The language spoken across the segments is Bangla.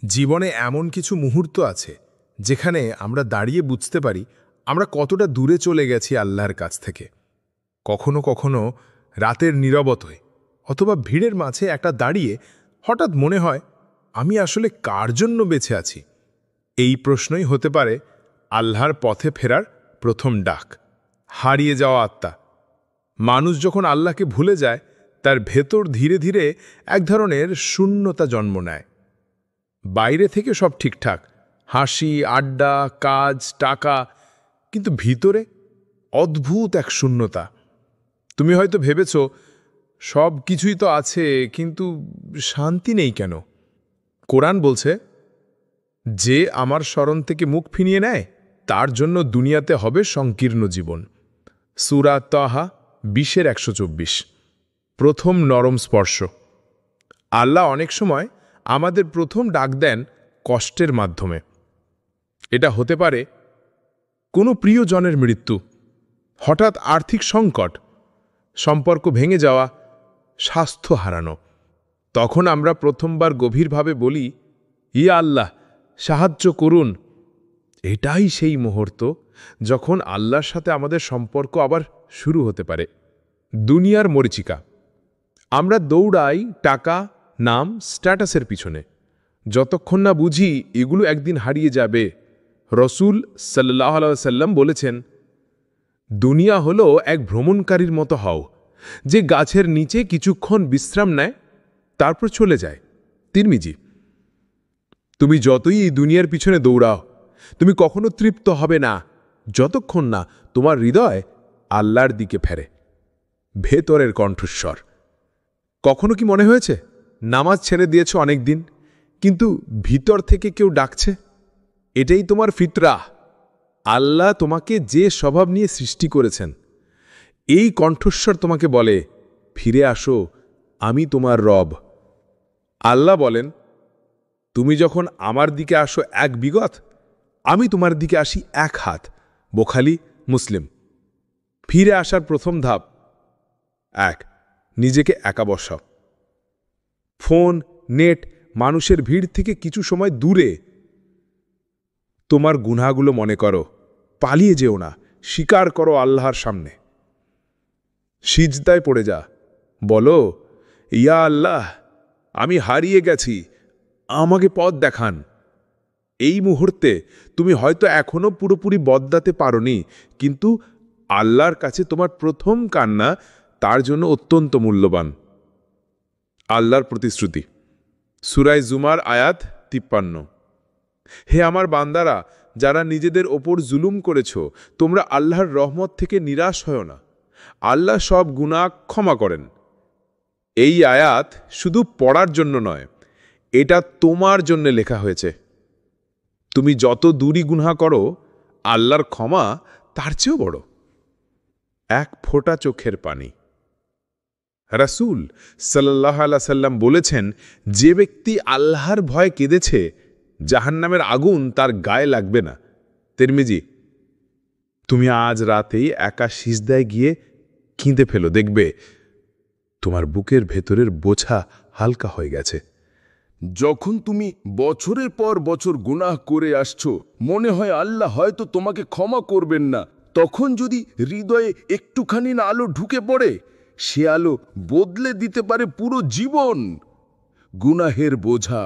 জীবনে এমন কিছু মুহূর্ত আছে যেখানে আমরা দাঁড়িয়ে বুঝতে পারি আমরা কতটা দূরে চলে গেছি আল্লাহর কাছ থেকে। কখনো কখনো রাতের নীরবতায় অথবা ভিড়ের মাঝে একটা দাঁড়িয়ে হঠাৎ মনে হয় আমি আসলে কার জন্য বেঁচে আছি। এই প্রশ্নই হতে পারে আল্লাহর পথে ফেরার প্রথম ডাক। হারিয়ে যাওয়া আত্মা। মানুষ যখন আল্লাহকে ভুলে যায় তার ভেতর ধীরে ধীরে এক ধরনের শূন্যতা জন্ম নেয়। বাইরে থেকে সব ঠিকঠাক, হাসি, আড্ডা, কাজ, টাকা, কিন্তু ভিতরে অদ্ভুত এক শূন্যতা। তুমি হয়তো ভেবেছ সব কিছুই তো আছে, কিন্তু শান্তি নেই কেন? কোরআন বলছে, যে আমার স্মরণ থেকে মুখ ফিরিয়ে নেয় তার জন্য দুনিয়াতে হবে সংকীর্ণ জীবন। সূরা তাহা 20-124। প্রথম নরম স্পর্শ। আল্লাহ অনেক সময় আমাদের প্রথম ডাক দেন কষ্টের মাধ্যমে। এটা হতে পারে কোনো প্রিয়জনের মৃত্যু, হঠাৎ আর্থিক সংকট, সম্পর্ক ভেঙে যাওয়া, স্বাস্থ্য হারানো। তখন আমরা প্রথমবার গভীরভাবে বলি, ইয়া আল্লাহ, সাহায্য করুন। এটাই সেই মুহূর্ত যখন আল্লাহর সাথে আমাদের সম্পর্ক আবার শুরু হতে পারে। দুনিয়ার মরীচিকা। আমরা দৌড়াই টাকা, নাম, স্ট্যাটাসের পিছনে, যতক্ষণ না বুঝি এগুলো একদিন হারিয়ে যাবে। রসূল সাল্লাল্লাহু আলাইহি ওয়াসাল্লাম বলেছেন, দুনিয়া হলো এক ভ্রমণকারীর মতো হও, যে গাছের নিচে কিছুক্ষণ বিশ্রাম নেয় তারপর চলে যায়। তিরমিজি। তুমি যতই এই দুনিয়ার পিছনে দৌড়াও, তুমি কখনো তৃপ্ত হবে না যতক্ষণ না তোমার হৃদয় আল্লাহর দিকে ফেরে। ভেতরের কণ্ঠস্বর। কখনো কি মনে হয়েছে নামাজ ছেড়ে দিয়েছ অনেক দিন, কিন্তু ভিতর থেকে কেউ ডাকছে? এটাই তোমার ফিতরা। আল্লাহ তোমাকে যে স্বভাব নিয়ে সৃষ্টি করেছেন, এই কণ্ঠস্বর তোমাকে বলে, ফিরে আসো, আমি তোমার রব। আল্লাহ বলেন, তুমি যখন আমার দিকে আসো এক বিগত, আমি তোমার দিকে আসি এক হাত। বুখারী, মুসলিম। ফিরে আসার প্রথম ধাপ। 1. নিজেকে একা বসাও। ফোন, নেট, মানুষের ভিড় থেকে কিছু সময় দূরে। তোমার গুনাহগুলো মনে করো, পালিয়ে যেও না, স্বীকার করো আল্লাহর সামনে। সিজদায় পড়ে যা, বলো, ইয়া আল্লাহ, আমি হারিয়ে গেছি, আমাকে পথ দেখান। এই মুহূর্তে তুমি হয়তো এখনো পুরোপুরি বদলাতে পারোনি, কিন্তু আল্লাহর কাছে তোমার প্রথম কান্না তার জন্য অত্যন্ত মূল্যবান। আল্লাহর প্রতিশ্রুতি। সূরা জুমার আয়াত 53। হে আমার বান্দারা, যারা নিজেদের ওপর জুলুম করেছ, তোমরা আল্লাহর রহমত থেকে নিরাশ হও না। আল্লাহ সব গুনাহ ক্ষমা করেন। এই আয়াত শুধু পড়ার জন্য নয়, এটা তোমার জন্য লেখা হয়েছে। তুমি যত দূরই গুনাহ করো, আল্লাহর ক্ষমা তার চেয়েও বড়। এক ফোঁটা চোখের পানি। রাসূল সাল্লাল্লাহু আলাইহি ওয়াসাল্লাম বলেছেন, যে ব্যক্তি আল্লাহর ভয়ে কেঁদেছে, জাহান্নামের আগুন তার গায়ে লাগবে না। তিরমিজি। তুমি আজ রাতেই একা সিজদায় গিয়ে কেঁদে ফেলো, দেখবে তোমার বুকের ভেতরের বোঝা হালকা হয়ে গেছে। যখন তুমি বছরের পর বছর গুনাহ করে আসছো, মনে হয় আল্লাহ হয়তো তোমাকে ক্ষমা করবেন না, তখন যদি হৃদয়ে একটুখানি না আলো ঢুকে পড়ে, সে আলো বদলে দিতে পারে পুরো জীবন। গুনাহের বোঝা।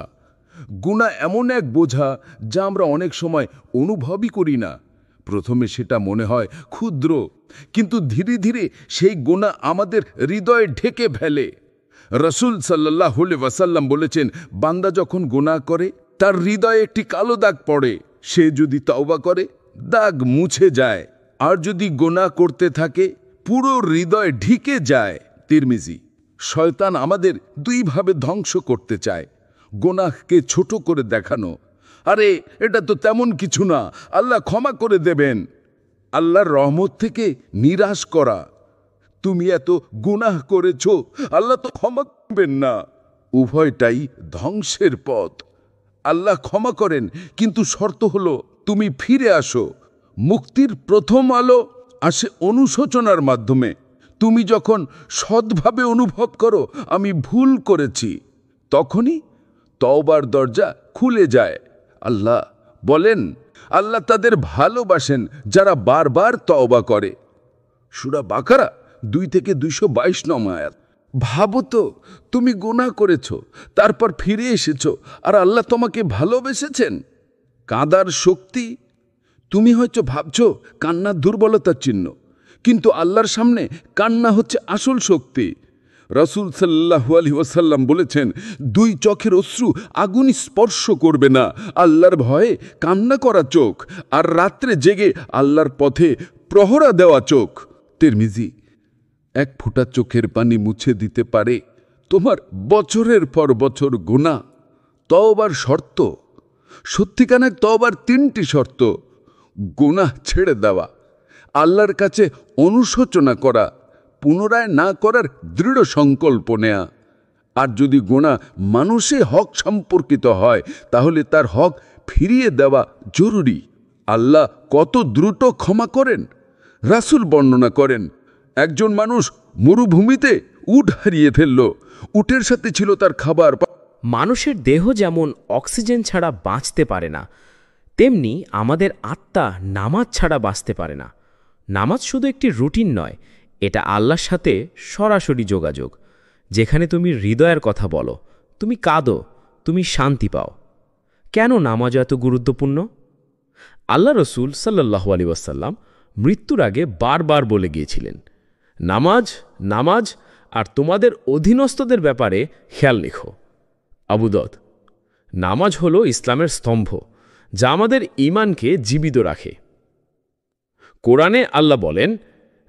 গুনাহ এমন এক বোঝা যা আমরা অনেক সময় অনুভবই করি না। প্রথমে সেটা মনে হয় ক্ষুদ্র, কিন্তু ধীরে ধীরে সেই গুনাহ আমাদের হৃদয়ে ঢেকে ফেলে। রাসূল সাল্লাল্লাহু আলাইহি ওয়াসাল্লাম বলেছেন, বান্দা যখন গুনাহ করে তার হৃদয়ে একটি কালো দাগ পড়ে। সে যদি তওবা করে, দাগ মুছে যায়, আর যদি গুনাহ করতে থাকে, পুরো হৃদয় ঢেকে যায়। তিরমিজি। শয়তান আমাদের দুইভাবে ধ্বংস করতে চায়। গুনাহকে ছোট করে দেখানো, আরে এটা তো তেমন কিছু না, আল্লাহ ক্ষমা করে দেবেন। আল্লাহর রহমত থেকে নিরাশ করা, তুমি এত গুনাহ করেছো, আল্লাহ তো ক্ষমা করবেন না। উভয়টাই ধ্বংসের পথ। আল্লাহ ক্ষমা করেন, কিন্তু শর্ত হলো তুমি ফিরে আসো। মুক্তির প্রথম আলো আসে অনুশোচনার মাধ্যমে। তুমি যখন সৎভাবে অনুভব করো আমি ভুল করেছি, তখনই তওবার দরজা খুলে যায়। আল্লাহ বলেন, আল্লাহ তাদের ভালোবাসেন যারা বারবার তওবা করে। সূরা বাকারা 2 থেকে 222 নং আয়াত। ভাবো তো, তুমি গুনাহ করেছ, তারপর ফিরে এসেছো, আর আল্লাহ তোমাকে ভালোবেসেছেন। কাঁদার শক্তি, তুমি হয়তো ভাবছো কান্না দুর্বলতার চিহ্ন, কিন্তু আল্লাহর সামনে কান্না হচ্ছে আসল শক্তি। রাসূল সাল্লাল্লাহু আলাইহি ওয়াসাল্লাম বলেছেন, 2 চোখের অশ্রু আগুন স্পর্শ করবে না, আল্লাহর ভয়ে কান্না করা চোখ, আর রাত্রে জেগে আল্লাহর পথে প্রহরা দেওয়া চোখ। তিরমিজি। 1 ফোঁটা চোখের পানি মুছে দিতে পারে তোমার বছরের পর বছর গুনাহ। তওবার শর্ত, সত্যিকারের তওবার 3টি শর্ত: গুনাহ ছেড়ে দেওয়া, আল্লাহর কাছে অনুশোচনা করা, পুনরায় না করার দৃঢ় সংকল্প নেয়া। আর যদি গুনাহ মানুষের হক সম্পর্কিত হয়, তাহলে তার হক ফিরিয়ে দেওয়া জরুরি। আল্লাহ কত দ্রুত ক্ষমা করেন। রাসূল বর্ণনা করেন, একজন মানুষ মরুভূমিতে উট হারিয়ে ফেলল। উটের সাথে ছিল তার খাবার। মানুষের দেহ যেমন অক্সিজেন ছাড়া বাঁচতে পারে না, তেমনি আমাদের আত্মা নামাজ ছাড়া বাঁচতে পারে না। নামাজ শুধু একটি রুটিন নয়, এটা আল্লাহর সাথে সরাসরি যোগাযোগ। যেখানে তুমি হৃদয়ের কথা বলো, তুমি কাঁদো, তুমি শান্তি পাও। কেন নামাজ এত গুরুত্বপূর্ণ? আল্লাহ রসুল সাল্লাল্লাহু আলাইহি ওয়াসাল্লাম মৃত্যুর আগে বারবার বলে গিয়েছিলেন, নামাজ, নামাজ, আর তোমাদের অধীনস্থদের ব্যাপারে খেয়াল রেখো। আবু দাউদ। নামাজ হলো ইসলামের স্তম্ভ, যা আমাদের ঈমানকে জীবিত রাখে। কোরআনে আল্লাহ বলেন,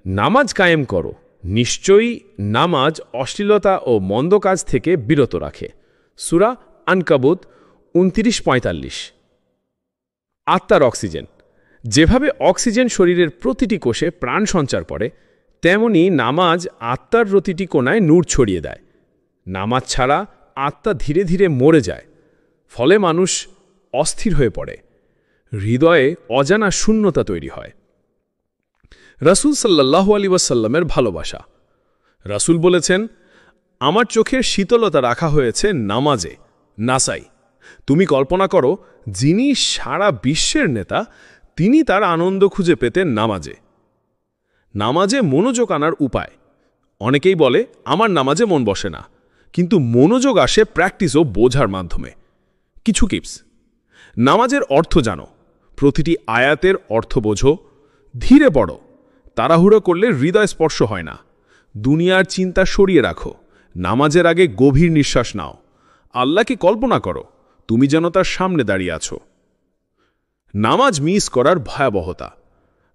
নামাজ কায়েম করো, নিশ্চয়ই নামাজ অশ্লীলতা ও মন্দ কাজ থেকে বিরত রাখে। সূরা আনকাবুত 29-45। আত্মার অক্সিজেন। যেভাবে অক্সিজেন শরীরের প্রতিটি কোষে প্রাণ সঞ্চার করে, তেমনি নামাজ আত্মার প্রতিটি কোণায় নূর ছড়িয়ে দেয়। নামাজ ছাড়া আত্মা ধীরে ধীরে মরে যায়, ফলে মানুষ অস্থির হয়ে পড়ে, হৃদয়ে অজানা শূন্যতা তৈরি হয়। রাসূল সাল্লাল্লাহু আলাইহি ওয়াসাল্লামের ভালোবাসা। রাসূল বলেছেন, আমার চোখের শীতলতা রাখা হয়েছে নামাজে। নাসাই। তুমি কল্পনা করো, যিনি সারা বিশ্বের নেতা, তিনি তার আনন্দ খুঁজে পেতেন নামাজে। নামাজে মনোযোগ আনার উপায়। অনেকেই বলে, আমার নামাজে মন বসে না, কিন্তু মনোযোগ আসে প্র্যাকটিস ও বোঝার মাধ্যমে। কিছু টিপস। নামাজের অর্থ জানো, প্রতিটি আয়াতের অর্থ বোঝো, ধীরে পড়ো, তাড়াহুড়ো করলে হৃদয় স্পর্শ হয় না। দুনিয়ার চিন্তা সরিয়ে রাখো, নামাজের আগে গভীর নিঃশ্বাস নাও, আল্লাহকে কল্পনা করো তুমি যেন তার সামনে দাঁড়িয়ে আছো। নামাজ মিস করার ভয়াবহতা।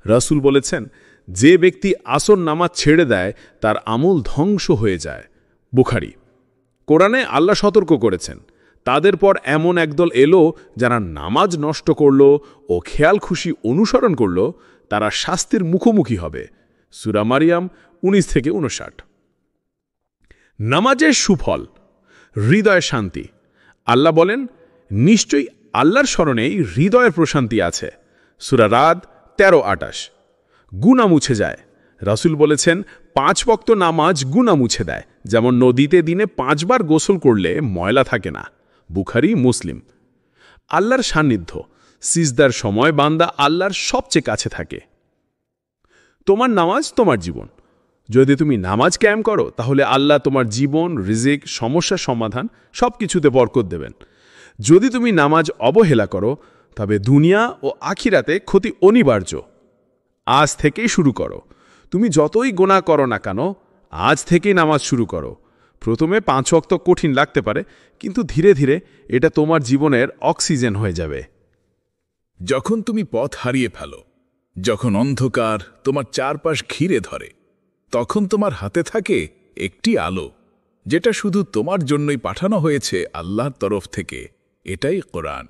রাসূল বলেছেন, যে ব্যক্তি আসর নামাজ ছেড়ে দেয় তার আমল ধ্বংস হয়ে যায়। বুখারী। কোরআনে আল্লাহ সতর্ক করেছেন, তাদের পর এমন একদল এলো যারা নামাজ নষ্ট করল ও খেয়াল খুশি অনুসরণ করল, তারা শাস্তির মুখোমুখি হবে। সূরা মারিয়াম 19-59। নামাজের সুফল। হৃদয় শান্তি। আল্লাহ বলেন, নিশ্চয়ই আল্লাহর স্মরণেই হৃদয়ের প্রশান্তি আছে। সূরা রাদ 13-28। গুনাহ মুছে যায়। রাসূল বলেছেন, 5 ওয়াক্ত নামাজ গুনাহ মুছে দেয়, যেমন নদীতে দিনে 5 বার গোসল করলে ময়লা থাকে না। বুখারী, মুসলিম। আল্লাহর সান্নিধ্য। সিজদার সময় বান্দা আল্লাহর সবচেয়ে কাছে থাকে। তোমার নামাজ তোমার জীবন। যদি তুমি নামাজ কায়েম করো, তাহলে আল্লাহ তোমার জীবন, রিজিক, সমস্যার সমাধান সবকিছুতে বরকত দেবেন। যদি তুমি নামাজ অবহেলা করো, তবে দুনিয়া ও আখিরাতে ক্ষতি অনিবার্য। আজ থেকেই শুরু করো। তুমি যতই গুনাহ করো না কেন, আজ থেকেই নামাজ শুরু করো। প্রথমে 5 ওয়াক্ত কঠিন লাগতে পারে, কিন্তু ধীরে ধীরে এটা তোমার জীবনের অক্সিজেন হয়ে যাবে। যখন তুমি পথ হারিয়ে ফেলো, যখন অন্ধকার তোমার চারপাশ ঘিরে ধরে, তখন তোমার হাতে থাকে একটি আলো, যেটা শুধু তোমার জন্যই পাঠানো হয়েছে আল্লাহর তরফ থেকে। এটাই কোরআন।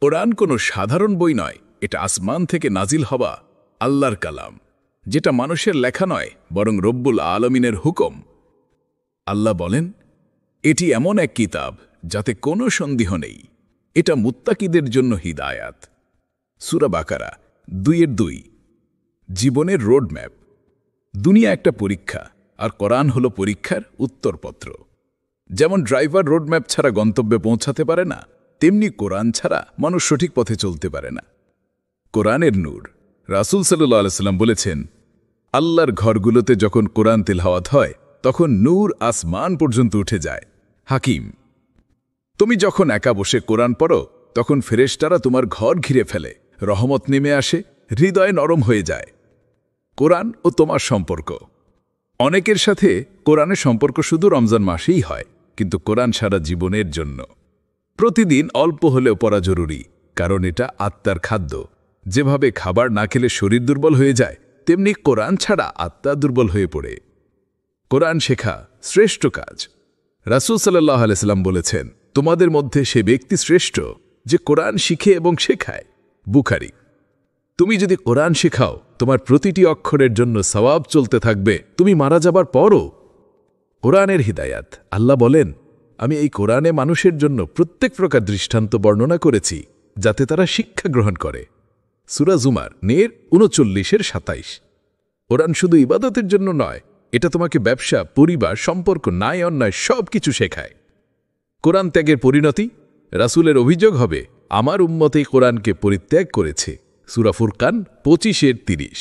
কোরআন কোনো সাধারণ বই নয়, এটা আসমান থেকে নাজিল হওয়া আল্লাহর কালাম, যেটা মানুষের লেখা নয়, বরং রব্বুল আলমিনের হুকুম। আল্লাহ বলেন, এটি এমন এক কিতাব যাতে কোনো সন্দেহ নেই, এটা মুত্তাকিদের জন্য হিদায়াত। সূরা বাকারা 2-2। জীবনের রোডম্যাপ। দুনিয়া একটা পরীক্ষা, আর কোরআন হলো পরীক্ষার উত্তরপত্র। যেমন ড্রাইভার রোডম্যাপ ছাড়া গন্তব্যে পৌঁছাতে পারে না, তেমনি কোরআন ছাড়া মানুষ সঠিক পথে চলতে পারে না। কোরআনের নূর। রাসূল সাল্লাল্লাহু আলাইহি ওয়াসাল্লাম বলেছেন, আল্লাহর ঘরগুলোতে যখন কোরআন তিলাওয়াত হয় তখন নূর আসমান পর্যন্ত উঠে যায়। হাকিম। তুমি যখন একা বসে কোরআন পড়ো তখন ফেরেশতারা তোমার ঘর ঘিরে ফেলে, রহমত নেমে আসে, হৃদয় নরম হয়ে যায়। কোরআন ও তোমার সম্পর্ক। অনেকের সাথে কোরআনের সম্পর্ক শুধু রমজান মাসেই হয়, কিন্তু কোরআন সারা জীবনের জন্য। প্রতিদিন অল্প হলেও পড়া জরুরি, কারণ এটা আত্মার খাদ্য। যেভাবে খাবার না খেলে শরীর দুর্বল হয়ে যায়, তেমনি কোরআন ছাড়া আত্মা দুর্বল হয়ে পড়ে। কোরআন শেখা শ্রেষ্ঠ কাজ। রাসূল সাল্লাল্লাহু আলাইহি ওয়াসাল্লাম বলেছেন, তোমাদের মধ্যে সে ব্যক্তি শ্রেষ্ঠ যে কোরআন শিখে এবং শেখায়। বুখারী। তুমি যদি কোরআন শেখাও, তোমার প্রতিটি অক্ষরের জন্য সওয়াব চলতে থাকবে, তুমি মারা যাবার পরও। কোরআনের হিদায়াত। আল্লাহ বলেন, আমি এই কোরআনে মানুষের জন্য প্রত্যেক প্রকার দৃষ্টান্ত বর্ণনা করেছি, যাতে তারা শিক্ষা গ্রহণ করে। সূরা জুমার 39:27। কোরআন শুধু ইবাদতের জন্য নয়, এটা তোমাকে ব্যবসা, পরিবার, সম্পর্ক, ন্যায় অন্যায় সব কিছু শেখায়। কোরআন ত্যাগের পরিণতি। রাসূলের অভিযোগ হবে, আমার উম্মতেই কোরআনকে পরিত্যাগ করেছে। সূরা ফুরকান 25:30।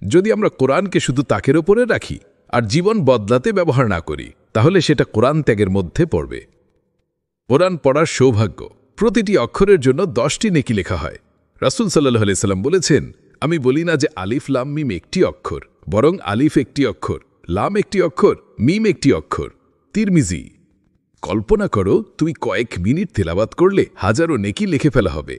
যদি আমরা কোরআনকে শুধু তাকের ওপরে রাখি আর জীবন বদলাতে ব্যবহার না করি, তাহলে সেটা কোরআন ত্যাগের মধ্যে পড়বে। কোরআন পড়ার সৌভাগ্য। প্রতিটি অক্ষরের জন্য 10টি নেকি লেখা হয়। রাসূল সাল্লাল্লাহু আলাইহি ওয়াসাল্লাম বলেছেন, আমি বলি না যে আলিফ লাম মিম একটি অক্ষর, বরং আলিফ একটি অক্ষর, লাম একটি অক্ষর, মিম একটি অক্ষর। তিরমিজি। কল্পনা করো, তুমি কয়েক মিনিট তেলাওয়াত করলে হাজারো নেকি লিখে ফেলা হবে।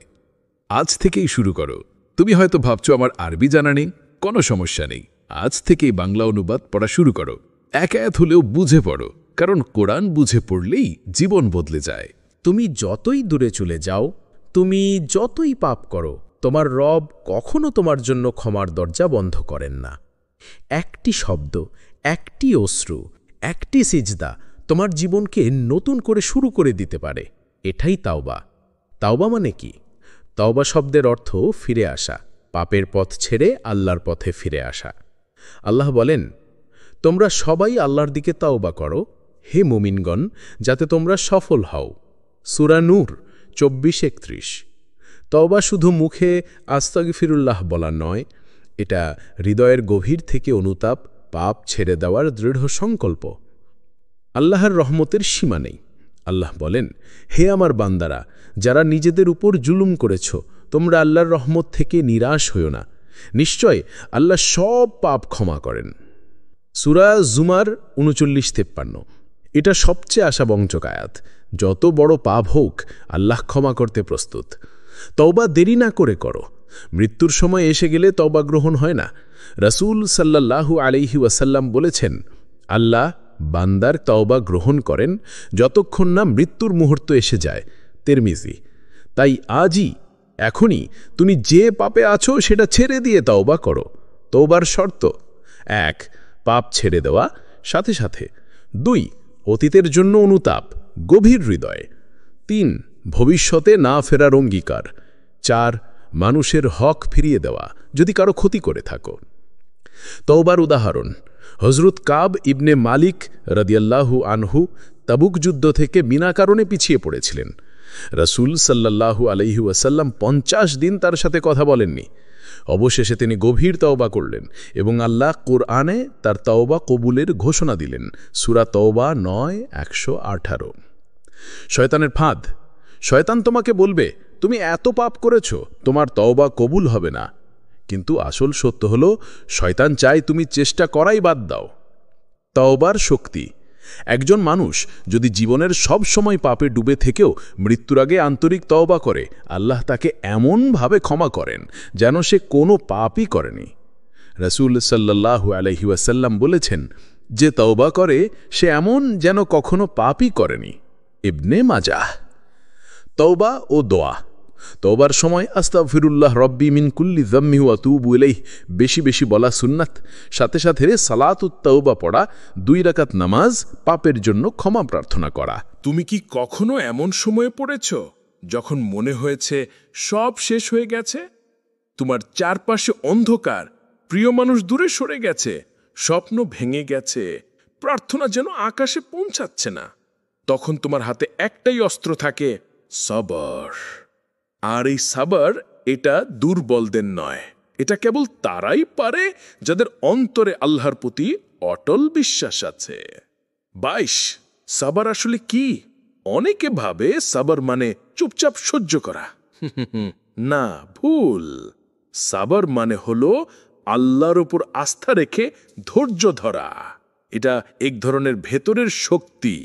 আজ থেকেই শুরু করো। তুমি হয়তো ভাবছো আমার আরবি জানা নেই, কোনো সমস্যা নেই। আজ থেকেই বাংলা অনুবাদ পড়া শুরু করো। এক আয়াত হলেও বুঝে পড়ো, কারণ কোরআন বুঝে পড়লেই জীবন বদলে যায়। তুমি যতই দূরে চলে যাও, তুমি যতই পাপ করো, তোমার রব কখনো তোমার জন্য ক্ষমার দরজা বন্ধ করেন না। একটি শব্দ, একটি অশ্রু, একটি সিজদা তোমার জীবনকে নতুন করে শুরু করে দিতে পারে। এটাই তাওবা। তাওবা মানে কি? তাওবা শব্দের অর্থ ফিরে আসা, পাপের পথ ছেড়ে আল্লাহর পথে ফিরে আসা। আল্লাহ বলেন, তোমরা সবাই আল্লাহর দিকে তাওবা করো, হে মুমিনগণ, যাতে তোমরা সফল হও। সূরা নূর 24:31। তাওবা শুধু মুখে আস্তাগফিরুল্লাহ বলা নয়, এটা হৃদয়ের গভীর থেকে অনুতাপ, পাপ ছেড়ে দেওয়ার দৃঢ় সংকল্প। আল্লাহর রহমতের সীমা নেই। আল্লাহ বলেন, হে আমার বান্দারা, যারা নিজেদের উপর জুলুম করেছ, তোমরা আল্লাহর রহমত থেকে নিরাশ হইও না। নিশ্চয় আল্লাহ সব পাপ ক্ষমা করেন। সূরা জুমার 39:53। এটা সবচেয়ে আশাবঞ্চক আয়াত। যত বড় পাপ হোক, আল্লাহ ক্ষমা করতে প্রস্তুত। তওবা দেরি না করে করো। মৃত্যুর সময় এসে গেলে তওবা গ্রহণ হয় না। রাসূল সাল্লাল্লাহু আলাইহি ওয়াসাল্লাম বলেছেন, আল্লাহ বান্দার তওবা গ্রহণ করেন যতক্ষণ না মৃত্যুর মুহূর্ত এসে যায়। তিরমিজি। তাই আজই, এখনই তুমি যে পাপে আছো সেটা ছেড়ে দিয়ে তওবা করো। তওবার শর্ত: 1. পাপ ছেড়ে দেওয়া, সাথে সাথে। 2. অতীতের জন্য অনুতাপ, গভীর হৃদয়ে। 3. ভবিষ্যতে না ফেরার অঙ্গীকার। 4. মানুষের হক ফিরিয়ে দেওয়া যদি কারো ক্ষতি করে থাকো। তওবার উদাহরণ: হযরত কাব ইবনে মালিক রাদিয়াল্লাহু আনহু তাবুক যুদ্ধ থেকে বিনা কারণে পিছিয়ে পড়েছিলেন। রাসূল সাল্লাল্লাহু আলাইহি ওয়াসাল্লাম 50 দিন তার সাথে কথা বলেননি। অবশেষে তিনি গভীর তওবা করলেন এবং আল্লাহ কোরআনে তার তওবা কবুলের ঘোষণা দিলেন। সূরা তওবা 9:118। শয়তানের ফাঁদ: শয়তান তোমাকে বলবে, তুমি এত পাপ করেছ, তোমার তওবা কবুল হবে না। কিন্তু আসল সত্য হল, শয়তান চায় তুমি চেষ্টা করাই বাদ দাও। তওবার শক্তি: একজন মানুষ যদি জীবনের সব সময় পাপে ডুবে থেকেও মৃত্যুর আগে আন্তরিক তওবা করে, আল্লাহ তাকে এমনভাবে ক্ষমা করেন যেন সে কোনো পাপই করেনি। রাসূল সাল্লাল্লাহু আলাইহি ওয়াসাল্লাম বলেছেন, যে তওবা করে সে এমন যেন কখনো পাপই করেনি। ইবনে মাজাহ। তওবা ও দোয়া: তওবার সময় আস্তাগফিরুল্লাহ রব্বি মিন কুল্লি যাম্মি ওয়া আতুবু ইলাইহি বেশি বেশি বলা সুন্নাত। সাথে সাথে সালাতুত তাওবা পড়া, 2 রাকাত নামাজ, পাপের জন্য ক্ষমা প্রার্থনা করা। তুমি কি কখনো এমন সময়ে পড়েছ যখন মনে হয়েছে সব শেষ হয়ে গেছে? তোমার চারপাশে অন্ধকার, প্রিয় মানুষ দূরে সরে গেছে, স্বপ্ন ভেঙে গেছে, প্রার্থনা যেন আকাশে পৌঁছাচ্ছে না। তখন তোমার হাতে একটাই অস্ত্র থাকে, সবর। আর এই সাবর এটা দুর্বলদের নয়, এটা কেবল তারাই পারে যাদের অন্তরে আল্লাহর প্রতি অটল বিশ্বাস আছে। 22 সাবর আসলে কি? অনেকে ভাবে সাবর মানে চুপচাপ সহ্য করা। না, ভুল। সাবর মানে হলো আল্লাহর উপর আস্থা রেখে ধৈর্য ধরা। এটা এক ধরনের ভেতরের শক্তি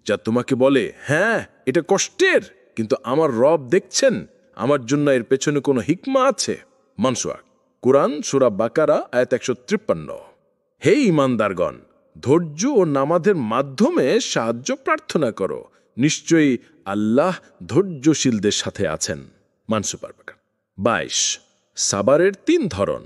যা তোমাকে বলে, হ্যাঁ এটা কষ্টের, কিন্তু আমার রব দেখছেন, আমার জন্য এর পেছনে কোনো হিকমা আছে। মানসুয়াক, কুরআন সূরা বাকারা আয়াত 153। হে ঈমানদারগণ, ধৈর্য ও নামাজের মাধ্যমে সাহায্য প্রার্থনা করো, নিশ্চয়ই আল্লাহ ধৈর্যশীলদের সাথে আছেন। মানসুপার বাকারা। 22 সাবারের 3 ধরন।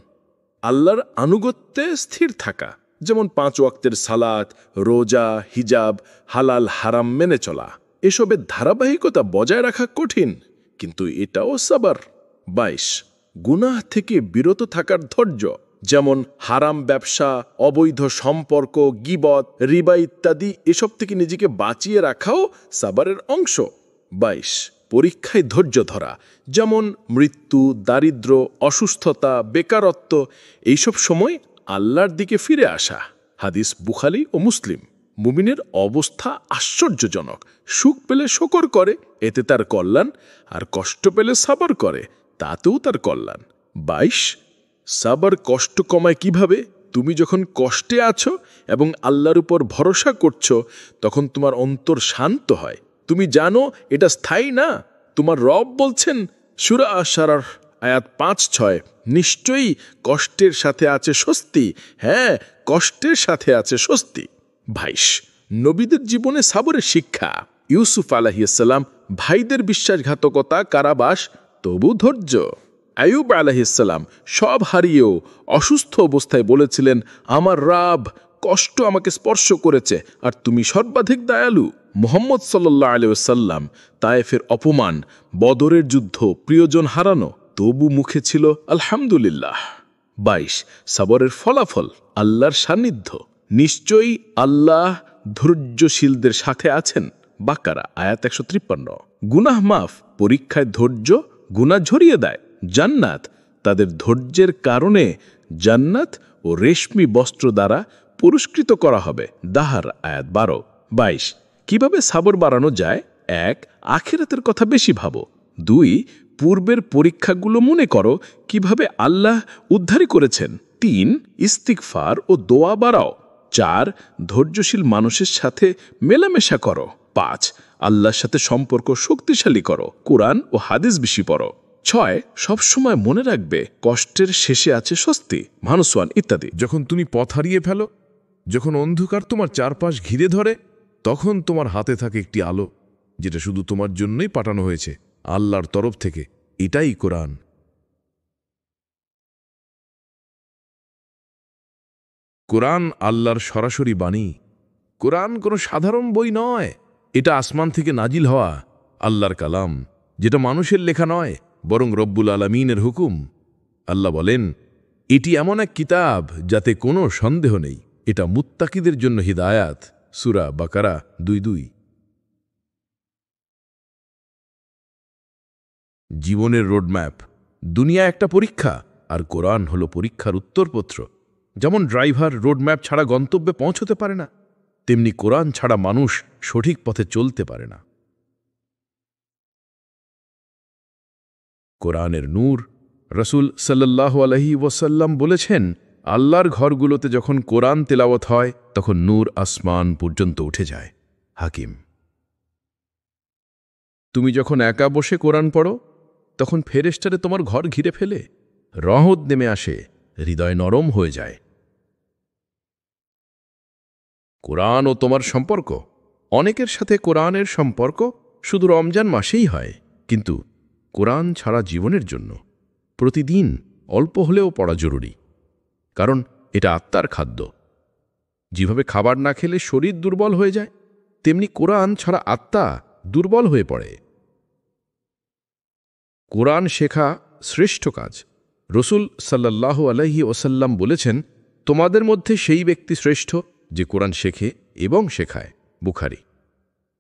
আল্লাহর আনুগত্যে স্থির থাকা, যেমন 5 ওয়াক্তের সালাত, রোজা, হিজাব, হালাল হারাম মেনে চলা। এসবের ধারাবাহিকতা বজায় রাখা কঠিন, কিন্তু এটাও সাবার। 22 গুনাহ থেকে বিরত থাকার ধৈর্য, যেমন হারাম ব্যবসা, অবৈধ সম্পর্ক, গীবত, রিবা ইত্যাদি, এসব থেকে নিজেকে বাঁচিয়ে রাখাও সাবারের অংশ। 22 পরীক্ষায় ধৈর্য ধরা, যেমন মৃত্যু, দারিদ্র্য, অসুস্থতা, বেকারত্ব, এইসব সময় আল্লাহর দিকে ফিরে আসা। হাদিস বুখারী ও মুসলিম। মুমিনের অবস্থা আশ্চর্যজনক। সুখ পেলে শকর করে, এতে তার কল্যাণ, আর কষ্ট পেলে সাবর করে, তাতেও তার কল্যাণ। 22 সাবর কষ্ট কমায় কিভাবে? তুমি যখন কষ্টে আছো এবং আল্লাহর উপর ভরসা করছো, তখন তোমার অন্তর শান্ত হয়। তুমি জানো এটা স্থায়ী না। তোমার রব বলছেন সূরা আশ-শারহ আয়াত 5-6, নিশ্চয়ই কষ্টের সাথে আছে স্বস্তি, হ্যাঁ কষ্টের সাথে আছে স্বস্তি। 22 নবীদের জীবনে সাবরের শিক্ষা। ইউসুফ আলাইহিসসালাম, ভাইদের বিশ্বাসঘাতকতা, কারাবাস, তবু ধৈর্য। আইয়ুব আলাইহিসসালাম সব হারিয়েও অসুস্থ অবস্থায় বলেছিলেন, আমার রব, কষ্ট আমাকে স্পর্শ করেছে, আর তুমি সর্বাধিক দয়ালু। মুহাম্মদ সাল্লাল্লাহু আলাইহি ওয়াসাল্লাম, তায়েফের অপমান, বদরের যুদ্ধ, প্রিয়জন হারানো, তবু মুখে ছিল আলহামদুলিল্লাহ। 22 সাবরের ফলাফল, আল্লাহর সান্নিধ্য। নিশ্চয়ই আল্লাহ ধৈর্যশীলদের সাথে আছেন। বাকারা আয়াত 153। গুনাহ মাফ, পরীক্ষায় ধৈর্য গুনাহ ঝরিয়ে দেয়। জান্নাত, তাদের ধৈর্যের কারণে জান্নাত ও রেশমি বস্ত্র দ্বারা পুরস্কৃত করা হবে। দাহার আয়াত 12। 22 কিভাবে সাবর বাড়ানো যায়? 1 আখিরাতের কথা বেশি ভাবো। 2 পূর্বের পরীক্ষাগুলো মনে করো, কিভাবে আল্লাহ উদ্ধারী করেছেন। 3 ইস্তিগফার ও দোয়া বাড়াও। 4 ধৈর্যশীল মানুষের সাথে মেলামেশা করো। 5 আল্লাহর সাথে সম্পর্ক শক্তিশালী করো। কোরআন ও হাদিস বেশি পড়ো। 6 সবসময় মনে রাখবে কষ্টের শেষে আছে স্বস্তি। মানুষওয়ান ইত্যাদি। যখন তুমি পথ হারিয়ে ফেলো, যখন অন্ধকার তোমার চারপাশ ঘিরে ধরে, তখন তোমার হাতে থাকে একটি আলো, যেটা শুধু তোমার জন্যই পাঠানো হয়েছে আল্লাহর তরফ থেকে। এটাই কোরআন। কোরআন আল্লাহর সরাসরি বাণী। কোরআন কোনো সাধারণ বই নয়, এটা আসমান থেকে নাজিল হওয়া আল্লাহর কালাম, যেটা মানুষের লেখা নয়, বরং রব্বুল আলামিনের হুকুম। আল্লাহ বলেন, এটি এমন এক কিতাব যাতে কোনো সন্দেহ নেই, এটা মুত্তাকিদের জন্য হিদায়াত। সূরা বাকারা 2:2। জীবনের রোডম্যাপ। দুনিয়া একটা পরীক্ষা, আর কোরআন হলো পরীক্ষার উত্তরপত্র। যেমন ড্রাইভার রোডম্যাপ ছাড়া গন্তব্যে পৌঁছতে পারে না, তেমনি কোরআন ছাড়া মানুষ সঠিক পথে চলতে পারে না। কোরআনের নূর। রসুল সাল্লাল্লাহু আলাইহি ওয়াসাল্লাম বলেছেন, আল্লাহর ঘরগুলোতে যখন কোরআন তেলাওয়াত হয়, তখন নূর আসমান পর্যন্ত উঠে যায়। হাকিম। তুমি যখন একা বসে কোরআন পড়ো, তখন ফেরেশতারে তোমার ঘর ঘিরে ফেলে, রহমত নেমে আসে, হৃদয় নরম হয়ে যায়। কোরআন ও তোমার সম্পর্ক। অনেকের সাথে কোরআনের সম্পর্ক শুধু রমজান মাসেই হয়, কিন্তু কোরআন ছাড়া জীবনের জন্য প্রতিদিন অল্প হলেও পড়া জরুরি, কারণ এটা আত্মার খাদ্য। যেভাবে খাবার না খেলে শরীর দুর্বল হয়ে যায়, তেমনি কোরআন ছাড়া আত্মা দুর্বল হয়ে পড়ে। কোরআন শেখা শ্রেষ্ঠ কাজ। রসুল সাল্লাল্লাহু আলাইহি ওয়াসাল্লাম বলেছেন, তোমাদের মধ্যে সেই ব্যক্তি শ্রেষ্ঠ যে কোরআন শেখে এবং শেখায়। বুখারী।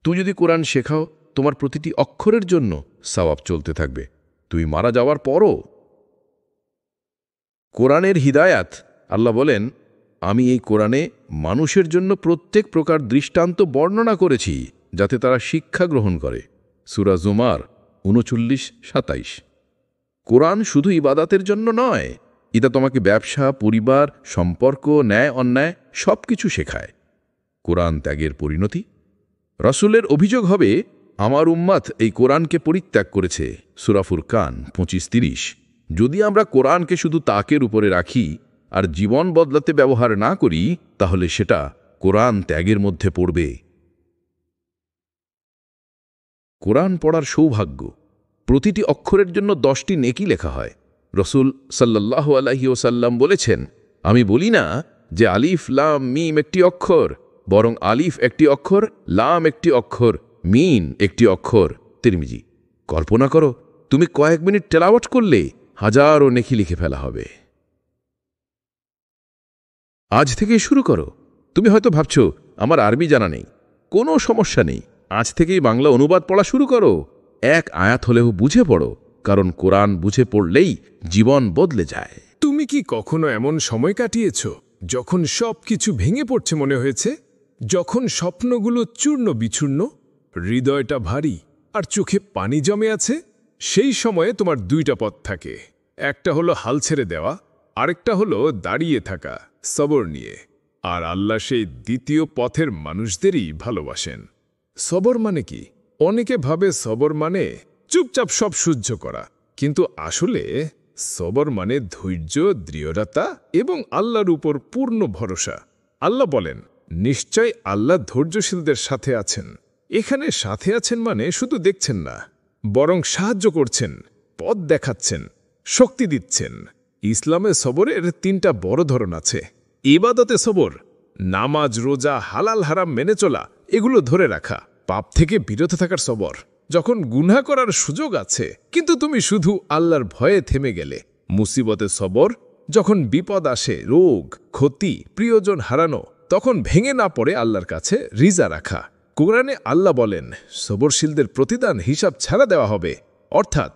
তুই যদি কোরআন শেখাও, তোমার প্রতিটি অক্ষরের জন্য সওয়াব চলতে থাকবে, তুই মারা যাওয়ার পরও। কোরআনের হিদায়াত, আল্লাহ বলেন, আমি এই কোরআনে মানুষের জন্য প্রত্যেক প্রকার দৃষ্টান্ত বর্ণনা করেছি যাতে তারা শিক্ষা গ্রহণ করে। সূরা জুমার 39-27। কোরআন শুধু ইবাদাতের জন্য নয়, এটা তোমাকে ব্যবসা, পরিবার, সম্পর্ক, ন্যায় অন্যায় সব কিছু শেখায়। কোরআন ত্যাগের পরিণতি। রাসূলের অভিযোগ হবে, আমার উম্মাত এই কোরআনকে পরিত্যাগ করেছে। সূরা ফুরকান 25-30। যদি আমরা কোরআনকে শুধু তাকের উপরে রাখি আর জীবন বদলাতে ব্যবহার না করি, তাহলে সেটা কোরআন ত্যাগের মধ্যে পড়বে। কোরআন পড়ার সৌভাগ্য। প্রতিটি অক্ষরের জন্য 10টি নেকি লেখা হয়। রসুল সাল্লাল্লাহু আলাইহি ওয়াসাল্লাম বলেছেন, আমি বলি না যে আলিফ লাম মিম একটি অক্ষর, বরং আলিফ একটি অক্ষর, লাম একটি অক্ষর, মিন একটি অক্ষর। তিরমিজি। কল্পনা করো, তুমি কয়েক মিনিট তেলাওয়াত করলে হাজারো নেকি লিখে ফেলা হবে। আজ থেকে শুরু করো। তুমি হয়তো ভাবছো আমার আরবি জানা নেই। কোনো সমস্যা নেই, আজ থেকেই বাংলা অনুবাদ পড়া শুরু করো। এক আয়াত হলেও বুঝে পড়ো, কারণ কোরআন বুঝে পড়লেই জীবন বদলে যায়। তুমি কি কখনো এমন সময় কাটিয়েছ যখন সব কিছু ভেঙে পড়ছে মনে হয়েছে? যখন স্বপ্নগুলো চূর্ণ বিচূর্ণ, হৃদয়টা ভারী আর চোখে পানি জমে আছে? সেই সময়ে তোমার দুইটা পথ থাকে। একটা হলো হাল ছেড়ে দেওয়া, আরেকটা হলো দাঁড়িয়ে থাকা সবর নিয়ে। আর আল্লাহ সেই দ্বিতীয় পথের মানুষদেরই ভালোবাসেন। সবর মানে কি? অনেকে ভাবে সবর মানে চুপচাপ সব সহ্য করা, কিন্তু আসলে সবর মানে ধৈর্য, দৃঢ়তা এবং আল্লাহর উপর পূর্ণ ভরসা। আল্লাহ বলেন, নিশ্চয় আল্লাহ ধৈর্যশীলদের সাথে আছেন। এখানে সাথে আছেন মানে শুধু দেখছেন না, বরং সাহায্য করছেন, পথ দেখাচ্ছেন, শক্তি দিচ্ছেন। ইসলামে সবরের 3টা বড় ধরন আছে। ইবাদতে সবর, নামাজ, রোজা, হালাল হারাম মেনে চলা, এগুলো ধরে রাখা। পাপ থেকে বিরত থাকার সবর, যখন গুনাহ করার সুযোগ আছে কিন্তু তুমি শুধু আল্লাহর ভয়ে থেমে গেলে। মুসিবতে সবর, যখন বিপদ আসে, রোগ, ক্ষতি, প্রিয়জন হারানো, তখন ভেঙে না পড়ে আল্লাহর কাছে রিজা রাখা। কোরআনে আল্লাহ বলেন, সবরশীলদের প্রতিদান হিসাব ছাড়া দেওয়া হবে, অর্থাৎ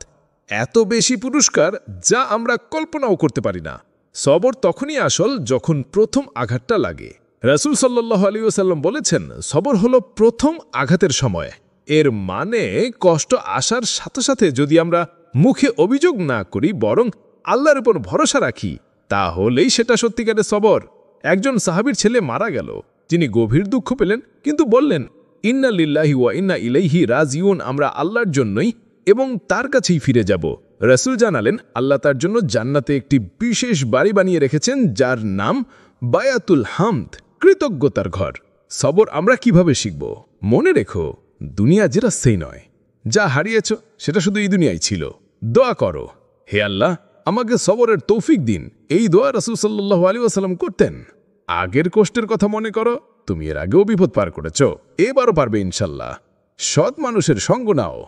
এত বেশি পুরস্কার যা আমরা কল্পনাও করতে পারি না। সবর তখনই আসল যখন প্রথম আঘাতটা লাগে। রাসূল সাল্লাল্লাহু আলাইহি ওয়াসাল্লাম বলেছেন, সবর হলো প্রথম আঘাতের সময়। এর মানে কষ্ট আসার সাথে সাথে যদি আমরা মুখে অভিযোগ না করি, বরং আল্লাহর উপর ভরসা রাখি, তাহলেই সেটা সত্যিকারের সবর। একজন সাহাবীর ছেলে মারা গেল। তিনি গভীর দুঃখ পেলেন, কিন্তু বললেন, ইন্না লিল্লাহি ওয়া ইন্না ইলাইহি রাজিউন, আমরা আল্লাহর জন্যই এবং তার কাছেই ফিরে যাব। রাসূল জানালেন, আল্লাহ তার জন্য জান্নাতে একটি বিশেষ বাড়ি বানিয়ে রেখেছেন, যার নাম বায়াতুল হামদ, কৃতজ্ঞতার ঘর। সবর আমরা কিভাবে শিখব? মনে রেখো, দুনিয়া যেটা সেই নয়। যা হারিয়েছ সেটা শুধু এই দুনিয়ায় ছিল। দোয়া করো, হে আল্লাহ, আমাকে সবরের তৌফিক দিন। এই দোয়া রাসূল সাল্লাল্লাহু আলাইহি ওয়াসাল্লাম করতেন। আগের কষ্টের কথা মনে করো, তুমি এর আগেও বিপদ পার করেছ, এবারও পারবে ইনশাল্লাহ। সৎ মানুষের সঙ্গ নাও,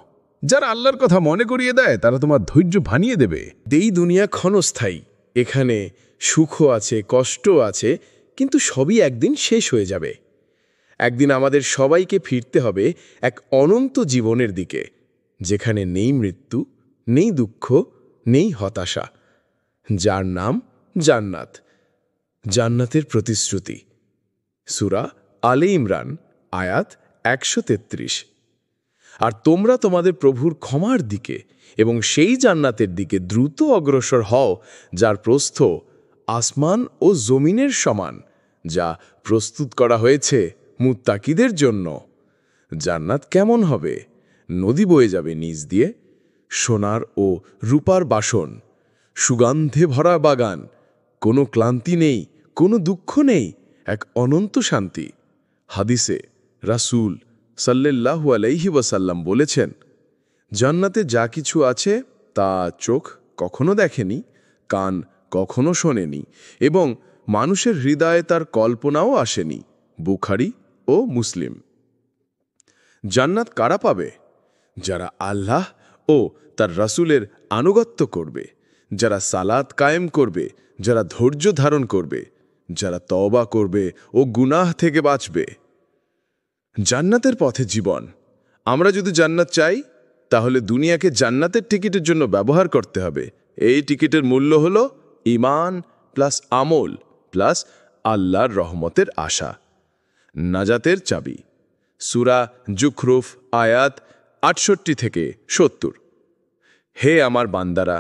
যারা আল্লাহর কথা মনে করিয়ে দেয়, তারা তোমার ধৈর্য ভানিয়ে দেবে। এই দুনিয়া ক্ষণস্থায়ী। এখানে সুখও আছে, কষ্টও আছে, কিন্তু সবই একদিন শেষ হয়ে যাবে। একদিন আমাদের সবাইকে ফিরতে হবে এক অনন্ত জীবনের দিকে, যেখানে নেই মৃত্যু, নেই দুঃখ, নেই হতাশা, যার নাম জান্নাত। জান্নাতের প্রতিশ্রুতি। সূরা আলে ইমরান, আয়াত 133। আর তোমরা তোমাদের প্রভুর ক্ষমার দিকে এবং সেই জান্নাতের দিকে দ্রুত অগ্রসর হও, যার প্রস্থ আসমান ও জমিনের সমান, যা প্রস্তুত করা হয়েছে মুত্তাকিদের জন্য। জান্নাত কেমন হবে? নদী বয়ে যাবে নিচ দিয়ে, সোনার ও রূপার বাসন, সুগন্ধে ভরা বাগান, কোনো ক্লান্তি নেই, কোনো দুঃখ নেই, এক অনন্ত শান্তি। হাদিসে রাসূল সাল্লাল্লাহু আলাইহি ওয়াসাল্লাম বলেছেন, জান্নাতে যা কিছু আছে তা চোখ কখনো দেখেনি, কান কখনো শোনেনি এবং মানুষের হৃদয়ে তার কল্পনাও আসেনি। বুখারী ও মুসলিম। জান্নাত কারা পাবে? যারা আল্লাহ ও তার রাসূলের আনুগত্য করবে, যারা সালাত কায়েম করবে, যারা ধৈর্য ধারণ করবে, যারা তওবা করবে ও গুনাহ থেকে বাঁচবে। জান্নাতের পথে জীবন। আমরা যদি জান্নাত চাই তাহলে দুনিয়াকে জান্নাতের টিকিটের জন্য ব্যবহার করতে হবে। এই টিকিটের মূল্য হল ঈমান প্লাস আমল প্লাস আল্লাহর রহমতের আশা। নাজাতের চাবি, সূরা জুখরুফ আয়াত ৬৮ থেকে ৭০। হে আমার বান্দারা,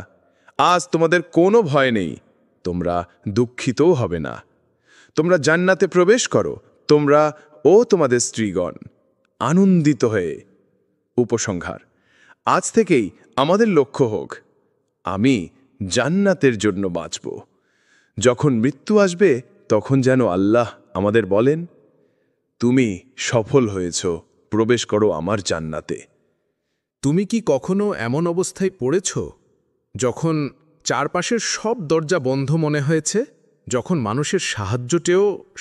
আজ তোমাদের কোনো ভয় নেই, তোমরা দুঃখিতও হবে না। তোমরা জান্নাতে প্রবেশ করো, তোমরা ও তোমাদের স্ত্রীগণ আনন্দিত হয়ে। উপসংহার, আজ থেকেই আমাদের লক্ষ্য হোক, আমি জান্নাতের জন্য বাঁচব। যখন মৃত্যু আসবে তখন যেন আল্লাহ আমাদের বলেন, তুমি সফল হয়েছ, প্রবেশ করো আমার জান্নাতে। তুমি কি কখনো এমন অবস্থায় পড়েছ যখন চারপাশের সব দরজা বন্ধ মনে হয়েছে, যখন মানুষের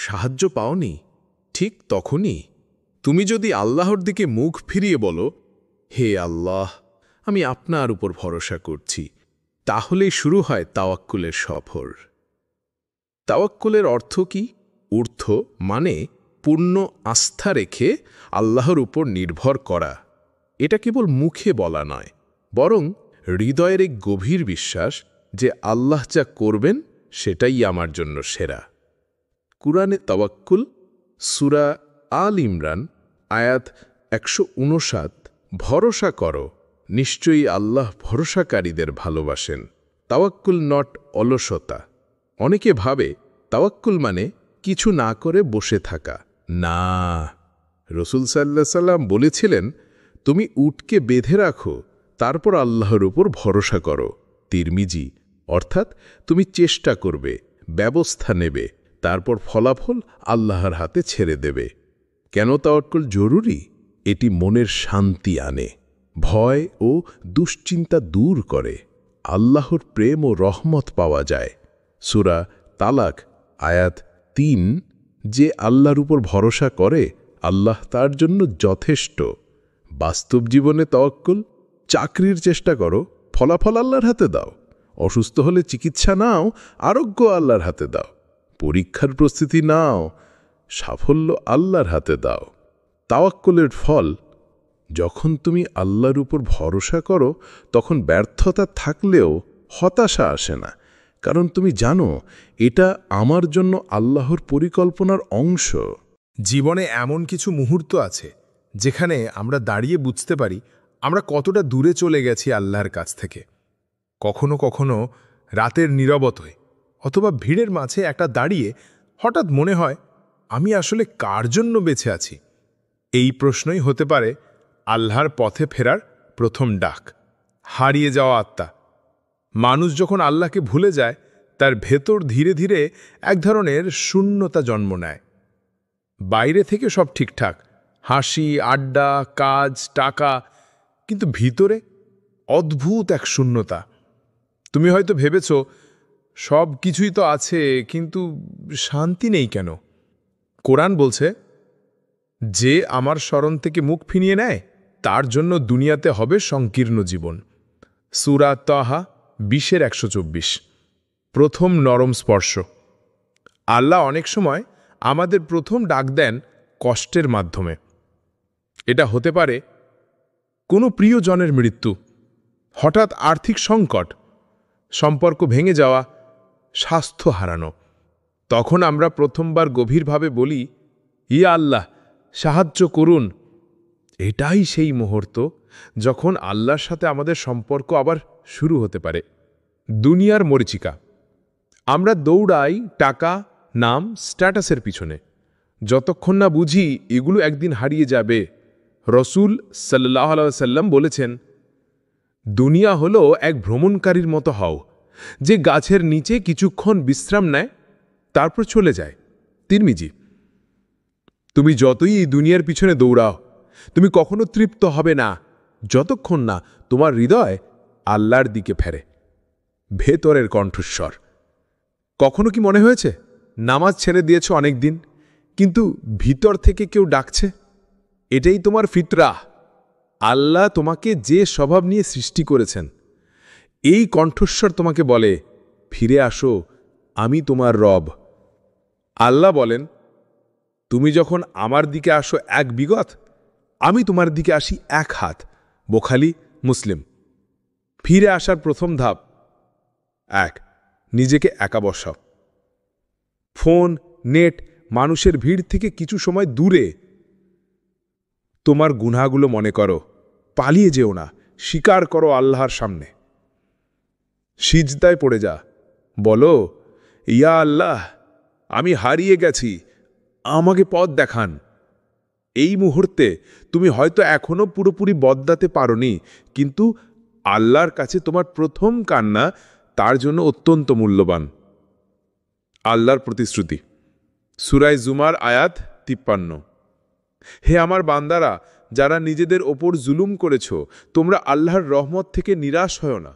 সাহায্য পাওনি? ঠিক তখনই তুমি যদি আল্লাহর দিকে মুখ ফিরিয়ে বলো, হে আল্লাহ, আমি আপনার উপর ভরসা করছি, তাহলেই শুরু হয় তাওয়াক্কুলের সফর। তাওয়াক্কুলের অর্থ কি? ঊর্ধ্ব মানে পূর্ণ আস্থা রেখে আল্লাহর উপর নির্ভর করা। এটা কেবল মুখে বলা নয়, বরং হৃদয়ের এক গভীর বিশ্বাস যে আল্লাহ যা করবেন সেটাই আমার জন্য সেরা। কুরআনে তাওয়াক্কুল, সূরা আল ইমরান আয়াত ১৫৯। ভরসা করো, নিশ্চয়ই আল্লাহ ভরসাকারীদের ভালোবাসেন। তাওয়াক্কুল নট অলসতা। অনেকে ভাবে তাওয়াক্কুল মানে কিছু না করে বসে থাকা। না, রাসূল সাল্লাল্লাহু আলাইহি সাল্লাম বলেছিলেন, তুমি উটকে বেঁধে রাখো, তারপর আল্লাহর উপর ভরসা করো। তিরমিজি, অর্থাৎ তুমি চেষ্টা করবে, ব্যবস্থা নেবে, তারপর ফলাফল আল্লাহর হাতে ছেড়ে দেবে। কেন তাওয়াক্কুল জরুরি? এটি মনের শান্তি আনে, ভয় ও দুশ্চিন্তা দূর করে, আল্লাহর প্রেম ও রহমত পাওয়া যায়। সূরা তালাক আয়াত ৩, যে আল্লাহর উপর ভরসা করে আল্লাহ তার জন্য যথেষ্ট। বাস্তব জীবনে তাওয়াক্কুল, চাকরির চেষ্টা করো, ফলাফল আল্লাহর হাতে দাও। অসুস্থ হলে চিকিৎসা নাও, আরোগ্য আল্লাহর হাতে দাও। পরীক্ষার প্রস্তুতি নাও, সাফল্য আল্লাহর হাতে দাও। তাওয়াক্কুলের ফল, যখন তুমি আল্লাহর উপর ভরসা করো তখন ব্যর্থতা থাকলেও হতাশা আসে না, কারণ তুমি জানো এটা আমার জন্য আল্লাহর পরিকল্পনার অংশ। জীবনে এমন কিছু মুহূর্ত আছে যেখানে আমরা দাঁড়িয়ে বুঝতে পারি আমরা কতটা দূরে চলে গেছি আল্লাহর কাছ থেকে। কখনো কখনো রাতের নীরবতায় অথবা ভিড়ের মাঝে একটা দাঁড়িয়ে হঠাৎ মনে হয়, আমি আসলে কার জন্য বেঁচে আছি? এই প্রশ্নই হতে পারে আল্লাহর পথে ফেরার প্রথম ডাক। হারিয়ে যাওয়া আত্মা। মানুষ যখন আল্লাহকে ভুলে যায়, তার ভেতর ধীরে ধীরে এক ধরনের শূন্যতা জন্ম নেয়। বাইরে থেকে সব ঠিকঠাক, হাসি, আড্ডা, কাজ, টাকা, কিন্তু ভিতরে অদ্ভুত এক শূন্যতা। তুমি হয়তো ভেবেছ সব কিছুই তো আছে, কিন্তু শান্তি নেই কেন? কোরআন বলছে, যে আমার স্মরণ থেকে মুখ ফিরিয়ে নেয় তার জন্য দুনিয়াতে হবে সংকীর্ণ জীবন। সূরা তাহা ২০-১২। প্রথম নরম স্পর্শ। আল্লাহ অনেক সময় আমাদের প্রথম ডাক দেন কষ্টের মাধ্যমে। এটা হতে পারে কোনো প্রিয়জনের মৃত্যু, হঠাৎ আর্থিক সংকট, সম্পর্ক ভেঙে যাওয়া, স্বাস্থ্য হারানো। তখন আমরা প্রথমবার গভীরভাবে বলি, ইয়া আল্লাহ, সাহায্য করুন। এটাই সেই মুহূর্ত যখন আল্লাহর সাথে আমাদের সম্পর্ক আবার শুরু হতে পারে। দুনিয়ার মরিচিকা। আমরা দৌড়াই টাকা, নাম, স্ট্যাটাসের পিছনে, যতক্ষণ না বুঝি এগুলো একদিন হারিয়ে যাবে। রাসূল সাল্লাল্লাহু আলাইহি সাল্লাম বলেছেন, দুনিয়া হলো এক ভ্রমণকারীর মতো হও, যে গাছের নিচে কিছুক্ষণ বিশ্রাম নেয়, তারপর চলে যায়। তিরমিজি। তুমি যতই এই দুনিয়ার পিছনে দৌড়াও, তুমি কখনো তৃপ্ত হবে না যতক্ষণ না তোমার হৃদয় আল্লাহর দিকে ফেরে। ভেতরের কণ্ঠস্বর। কখনো কি মনে হয়েছে নামাজ ছেড়ে দিয়েছ অনেক দিন, কিন্তু ভিতর থেকে কেউ ডাকছে? এটাই তোমার ফিতরাহ। আল্লাহ তোমাকে যে স্বভাব নিয়ে সৃষ্টি করেছেন, এই কণ্ঠস্বর তোমাকে বলে, ফিরে আসো, আমি তোমার রব। আল্লাহ বলেন, তুমি যখন আমার দিকে আসো 1 বিগত, আমি তোমার দিকে আসি 1 হাত। বোখারি, মুসলিম। ফিরে আসার প্রথম ধাপ 1, নিজেকে একা বসাও। ফোন, নেট, মানুষের ভিড় থেকে কিছু সময় দূরে। তোমার গুনাহগুলো মনে করো, পালিয়ে যেও না, স্বীকার করো আল্লাহর সামনে। সিজদায় পড়ে যা, বলো, ইয়া আল্লাহ, আমি হারিয়ে গেছি, আমাকে পথ দেখান। এই মুহূর্তে তুমি হয়তো এখনো পুরোপুরি বদলাতে পারোনি, কিন্তু আল্লাহর কাছে তোমার প্রথম কান্না তার জন্য অত্যন্ত মূল্যবান। আল্লাহর প্রতিশ্রুতি, সূরা জুমার আয়াত 53। হে আমার বান্দারা, যারা নিজেদের ওপর জুলুম করেছ, তোমরা আল্লাহর রহমত থেকে নিরাশ হয় না।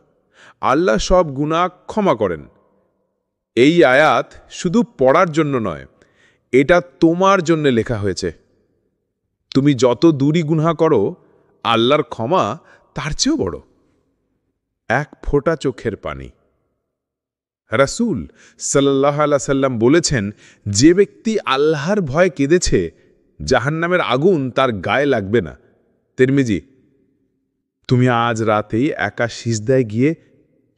আল্লাহ সব গুনাহ ক্ষমা করেন। এই আয়াত শুধু পড়ার জন্য নয়, এটা তোমার জন্য লেখা হয়েছে। তুমি যত দূরই গুনাহ করো, আল্লাহর ক্ষমা তার চেয়েও বড়। 1 ফোঁটা চোখের পানি। রাসূল সাল্লাল্লাহু আলাইহি সাল্লাম বলেছেন, যে ব্যক্তি আল্লাহর ভয়ে কেঁদেছে, জাহান্নামের আগুন তার গায়ে লাগবে না। তিরমিজি। তুমি আজ রাতেই একা সিজদায় গিয়ে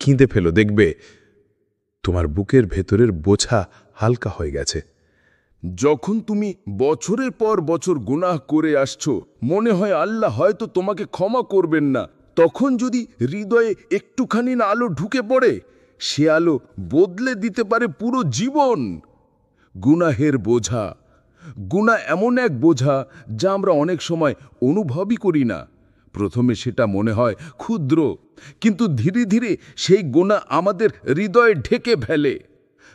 কেঁদে ফেলো, দেখবে তোমার বুকের ভেতরের বোঝা হালকা হয়ে গেছে। যখন তুমি বছরের পর বছর গুনাহ করে আসছো, মনে হয় আল্লাহ হয়তো তোমাকে ক্ষমা করবেন না, তখন যদি হৃদয়ে একটুখানি না আলো ঢুকে পড়ে, সে আলো বদলে দিতে পারে পুরো জীবন। গুনাহের বোঝা, গুনাহ এমন এক বোঝা যা আমরা অনেক সময় অনুভবই করি না। প্রথমে সেটা মনে হয় ক্ষুদ্র, কিন্তু ধীরে ধীরে সেই গুনাহ আমাদের হৃদয়ে ঢেকে ফেলে।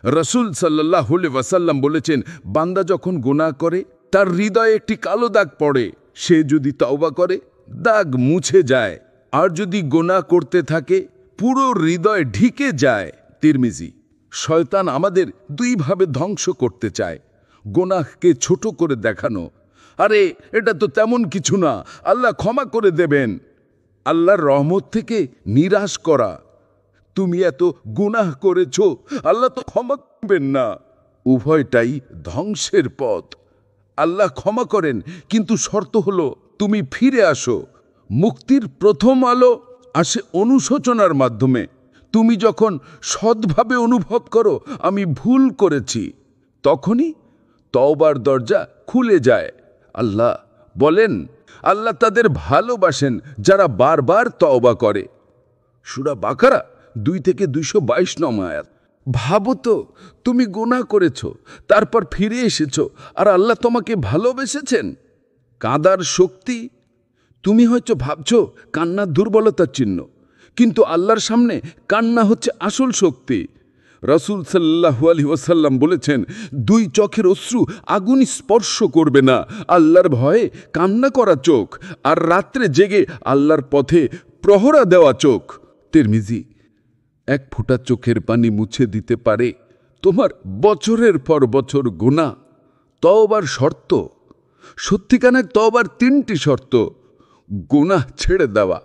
রাসূল সাল্লাল্লাহু আলাইহি ওয়াসাল্লাম বলেছেন, বান্দা যখন গুনাহ করে তার হৃদয়ে একটি কালো দাগ পড়ে। সে যদি তওবা করে, দাগ মুছে যায়, আর যদি গুনাহ করতে থাকে, পুরো হৃদয় ঢেকে যায়। তিরমিজি। শয়তান আমাদের 2 ভাবে ধ্বংস করতে চায়। গুনাহকে ছোট করে দেখানো, আরে এটা তো তেমন কিছু না, আল্লাহ ক্ষমা করে দেবেন। আল্লাহর রহমত থেকে নিরাশ করা, তুমি এত গুনাহ করেছো, আল্লাহ তো ক্ষমা করবেন না। উভয়টাই ধ্বংসের পথ। আল্লাহ ক্ষমা করেন, কিন্তু শর্ত হলো তুমি ফিরে আসো। মুক্তির প্রথম আলো আসে অনুশোচনার মাধ্যমে। তুমি যখন সৎভাবে অনুভব করো আমি ভুল করেছি, তখনই তওবার দরজা খুলে যায়। আল্লাহ বলেন, আল্লাহ তাদের ভালোবাসেন যারা বারবার তওবা করে। সূরা বাকারা 2 থেকে 222 নং আয়াত। ভাবো তো, তুমি গুনাহ করেছো, তারপর ফিরে এসেছো, আর আল্লাহ তোমাকে ভালোবেসেছেন। কাঁদার শক্তি, তুমি হয়তো ভাবছো কান্না দুর্বলতার চিহ্ন, কিন্তু আল্লাহর সামনে কান্না হচ্ছে আসল শক্তি। রাসূল সাল্লাল্লাহু আলাইহি ওয়াসাল্লাম বলেছেন, 2 চোখের অশ্রু আগুন স্পর্শ করবে না। আল্লাহর ভয়ে কান্না করা চোখ, আর রাত্রে জেগে আল্লাহর পথে প্রহরা দেওয়া চোখ। তিরমিজি। 1 ফোঁটা চোখের পানি মুছে দিতে পারে তোমার বছরের পর বছর গুনাহ। তওবার শর্ত, সত্যিকারের তওবার 3টি শর্ত: গুনাহ ছেড়ে দেওয়া,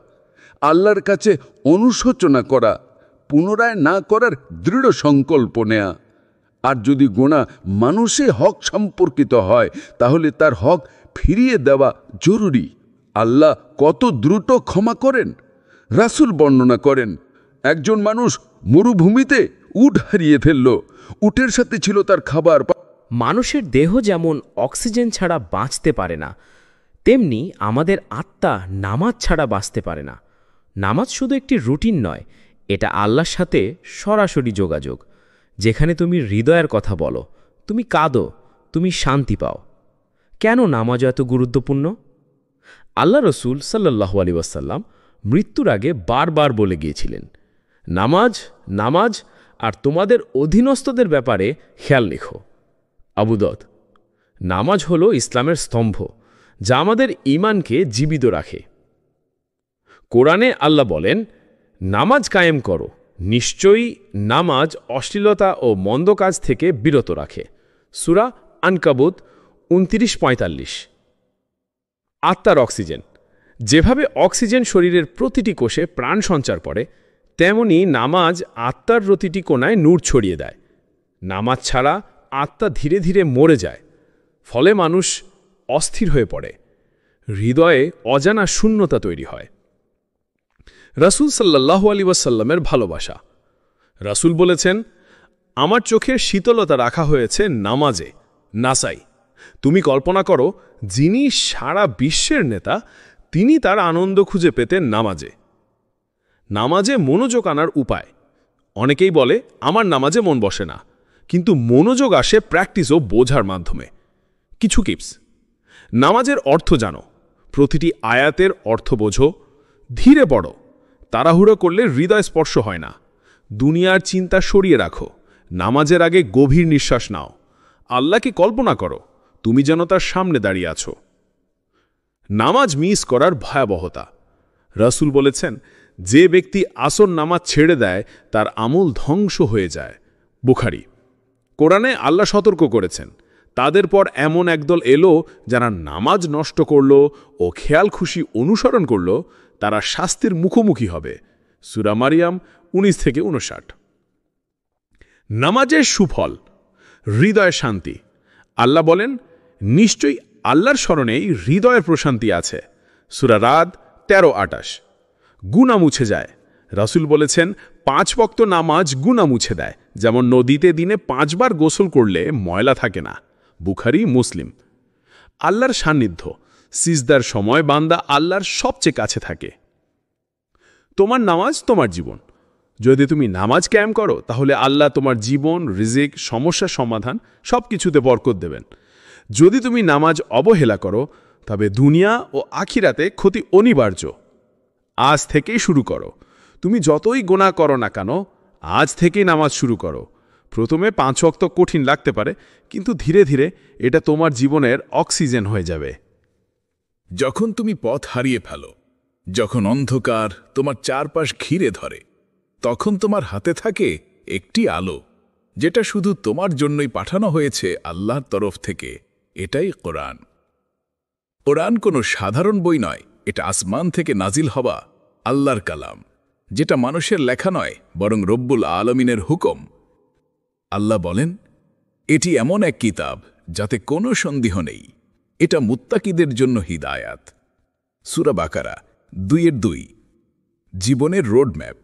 আল্লাহর কাছে অনুশোচনা করা, পুনরায় না করার দৃঢ় সংকল্প নেয়া। আর যদি গুনাহ মানুষে হক সম্পর্কিত হয়, তাহলে তার হক ফিরিয়ে দেওয়া জরুরি। আল্লাহ কত দ্রুত ক্ষমা করেন। রাসূল বর্ণনা করেন, একজন মানুষ মরুভূমিতে উট হারিয়ে ফেলল। উটের সাথে ছিল তার খাবার। মানুষের দেহ যেমন অক্সিজেন ছাড়া বাঁচতে পারে না, তেমনি আমাদের আত্মা নামাজ ছাড়া বাঁচতে পারে না। নামাজ শুধু একটি রুটিন নয়, এটা আল্লাহর সাথে সরাসরি যোগাযোগ। যেখানে তুমি হৃদয়ের কথা বলো, তুমি কাঁদো, তুমি শান্তি পাও। কেন নামাজ এত গুরুত্বপূর্ণ? আল্লাহ রসুল সাল্লাল্লাহু আলাইহি ওয়াসাল্লাম মৃত্যুর আগে বারবার বলে গিয়েছিলেন, নামাজ, নামাজ, আর তোমাদের অধীনস্থদের ব্যাপারে খেয়াল রেখো। আবু দাউদ। নামাজ হলো ইসলামের স্তম্ভ, যা আমাদের ঈমানকে জীবিত রাখে। কোরআনে আল্লাহ বলেন, নামাজ কায়েম করো, নিশ্চয়ই নামাজ অশ্লীলতা ও মন্দ কাজ থেকে বিরত রাখে। সূরা আনকাবুত 29:45। আত্মার অক্সিজেন। যেভাবে অক্সিজেন শরীরের প্রতিটি কোষে প্রাণ সঞ্চার করে, তেমনি নামাজ আত্মার প্রতিটি কোণায় নূর ছড়িয়ে দেয়। নামাজ ছাড়া আত্মা ধীরে ধীরে মরে যায়। ফলে মানুষ অস্থির হয়ে পড়ে, হৃদয়ে অজানা শূন্যতা তৈরি হয়। রাসূল সাল্লাল্লাহু আলাইহি ওয়াসাল্লামের ভালোবাসা। রাসূল বলেছেন, আমার চোখের শীতলতা রাখা হয়েছে নামাজে। নাসাই। তুমি কল্পনা করো, যিনি সারা বিশ্বের নেতা, তিনি তার আনন্দ খুঁজে পেতেন নামাজে। নামাজে মনোযোগ আনার উপায়। অনেকেই বলে আমার নামাজে মন বসে না, কিন্তু মনোযোগ আসে প্র্যাকটিস ও বোঝার মাধ্যমে। কিছু টিপস। নামাজের অর্থ জানো, প্রতিটি আয়াতের অর্থ বোঝো, ধীরে পড়ো, তাড়াহুড়ো করলে হৃদয় স্পর্শ হয় না। দুনিয়ার চিন্তা সরিয়ে রাখো, নামাজের আগে গভীর নিঃশ্বাস নাও, আল্লাহকে কল্পনা করো তুমি যেন তার সামনে দাঁড়িয়ে আছো। নামাজ মিস করার ভয়াবহতা। রাসূল বলেছেন, যে ব্যক্তি আসর নামাজ ছেড়ে দেয় তার আমল ধ্বংস হয়ে যায়। বুখারী। কোরআনে আল্লাহ সতর্ক করেছেন, তাদের পর এমন একদল এলো যারা নামাজ নষ্ট করল ও খেয়াল খুশি অনুসরণ করল, তারা শাস্তির মুখোমুখি হবে। সূরা মারিয়াম 19-59। নামাজের সুফল। হৃদয় শান্তি। আল্লাহ বলেন, নিশ্চয়ই আল্লাহর স্মরণেই হৃদয়ের প্রশান্তি আছে। সূরা রাদ 13-28। গুনাহ মুছে যায়। রাসূল বলেছেন, 5 ওয়াক্ত নামাজ গুনাহ মুছে দেয়, যেমন নদীতে দিনে 5 বার গোসল করলে ময়লা থাকে না। বুখারী, মুসলিম। আল্লাহর সান্নিধ্য। সিজদার সময় বান্দা আল্লাহর সবচেয়ে কাছে থাকে। তোমার নামাজ তোমার জীবন। যদি তুমি নামাজ কায়েম করো, তাহলে আল্লাহ তোমার জীবন, রিজিক, সমস্যার সমাধান সব কিছুতে বরকত দেবেন। যদি তুমি নামাজ অবহেলা করো, তবে দুনিয়া ও আখিরাতে ক্ষতি অনিবার্য। আজ থেকেই শুরু করো। তুমি যতই গুনাহ করো না কেন, আজ থেকেই নামাজ শুরু করো। প্রথমে 5 ওয়াক্ত কঠিন লাগতে পারে, কিন্তু ধীরে ধীরে এটা তোমার জীবনের অক্সিজেন হয়ে যাবে। যখন তুমি পথ হারিয়ে ফেলো, যখন অন্ধকার তোমার চারপাশ ঘিরে ধরে, তখন তোমার হাতে থাকে একটি আলো, যেটা শুধু তোমার জন্যই পাঠানো হয়েছে আল্লাহর তরফ থেকে। এটাই কোরআন। কোরআন কোনো সাধারণ বই নয়, এটা আসমান থেকে নাজিল হওয়া আল্লাহর কালাম, যেটা মানুষের লেখা নয়, বরং রব্বুল আলমিনের হুকুম। আল্লাহ বলেন, এটি এমন এক কিতাব যাতে কোনো সন্দেহ নেই, এটা মুত্তাকিদের জন্য হিদায়াত। সূরা বাকারা 2-2। জীবনের রোডম্যাপ।